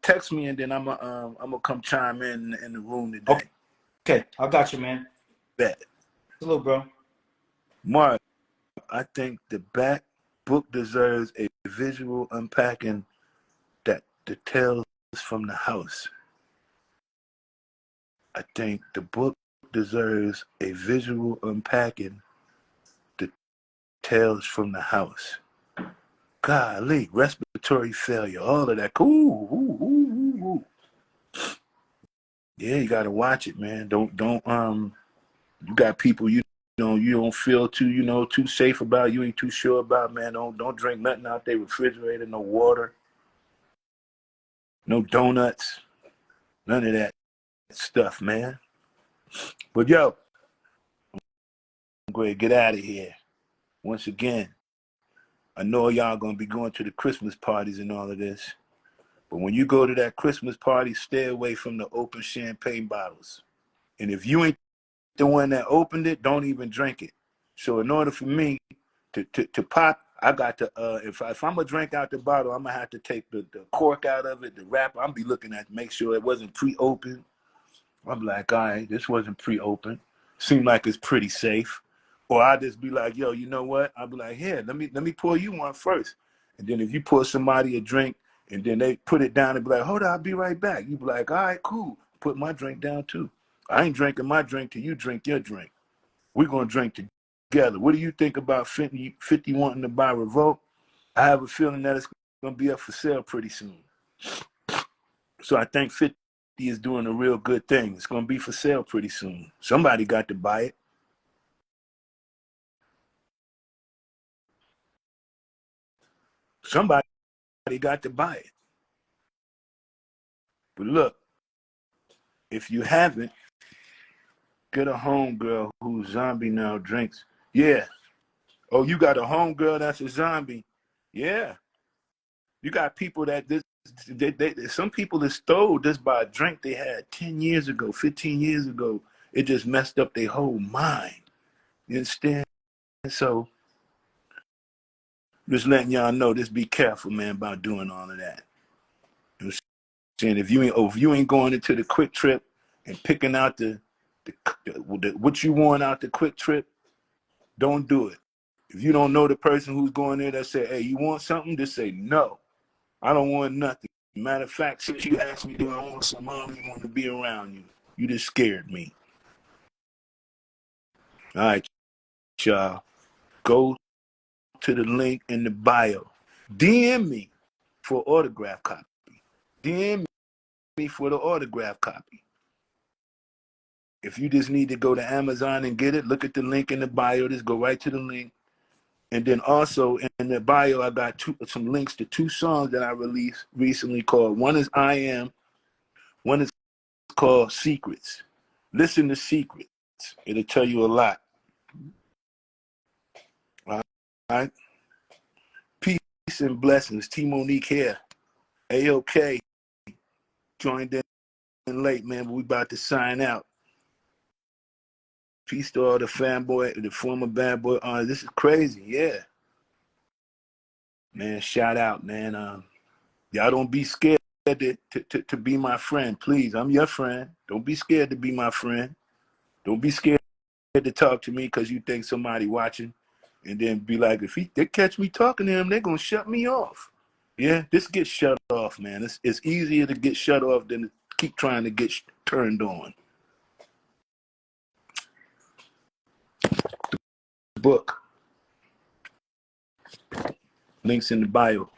text me, and then I'm gonna come chime in the room today. Okay, I got you, man. Bet. Hello, bro. Mark, I think the back book deserves a visual unpacking that the tales from the house. I think the book deserves a visual unpacking the tales from the house. Golly, respiratory failure, all of that. Ooh. Yeah, you gotta watch it, man. Don't you got people you don't feel too safe about, you ain't too sure about, man. Don't drink nothing out there refrigerator, no water, no donuts, none of that stuff, man. But yo, I'm going to get out of here. Once again, I know y'all going to be going to the Christmas parties and all of this. But when you go to that Christmas party, stay away from the open champagne bottles. And if you ain't the one that opened it, don't even drink it. So in order for me to pop, I got to, if I'm going to drink out the bottle, I'm going to have to take the cork out of it, the wrapper. I'm going to be looking at to make sure it wasn't pre-opened. I'm like, all right, this wasn't pre-opened. Seemed like it's pretty safe. Or I just be like, yo, you know what? I'll be like, here, let me pour you one first. And then if you pour somebody a drink and then they put it down and be like, hold on, I'll be right back. You be like, all right, cool. Put my drink down too. I ain't drinking my drink till you drink your drink. We're going to drink together. What do you think about 50 wanting to buy Revolt? I have a feeling that it's going to be up for sale pretty soon. So I think 50 is doing a real good thing. It's going to be for sale pretty soon. Somebody got to buy it. Somebody got to buy it. But look, if you haven't, get a homegirl who's zombie now drinks. Yeah. Oh, you got a homegirl that's a zombie. Yeah. You got people that some people that stole this by a drink they had 10 years ago, 15 years ago. It just messed up their whole mind. You understand? So just letting y'all know, just be careful, man, about doing all of that. You know what I'm saying? If you ain't going into the quick trip and picking out the what you want out the quick trip, don't do it. If you don't know the person who's going there that say, hey, you want something? Just say, no, I don't want nothing. Matter of fact, since you asked me, do I want some, I don't even want to be around you. You just scared me. All right, y'all. Go to the link in the bio. DM me for autograph copy. DM me for the autograph copy. If you just need to go to Amazon and get it, look at the link in the bio. Just go right to the link. And then also in the bio, I got some links to 2 songs that I released recently called, one is I Am, one is called Secrets. Listen to Secrets. It'll tell you a lot. All right? Peace and blessings. T Monique here. A-OK. Joined in late, man, but we about to sign out. Peace to all the fanboy, the former bad boy. This is crazy, yeah. Man, shout out, man. Y'all don't be scared to be my friend, please. I'm your friend. Don't be scared to be my friend. Don't be scared to talk to me because you think somebody watching, and then be like, if they catch me talking to him, they're gonna shut me off. Yeah, this gets shut off, man. It's easier to get shut off than to keep trying to get turned on. Book links in the bio.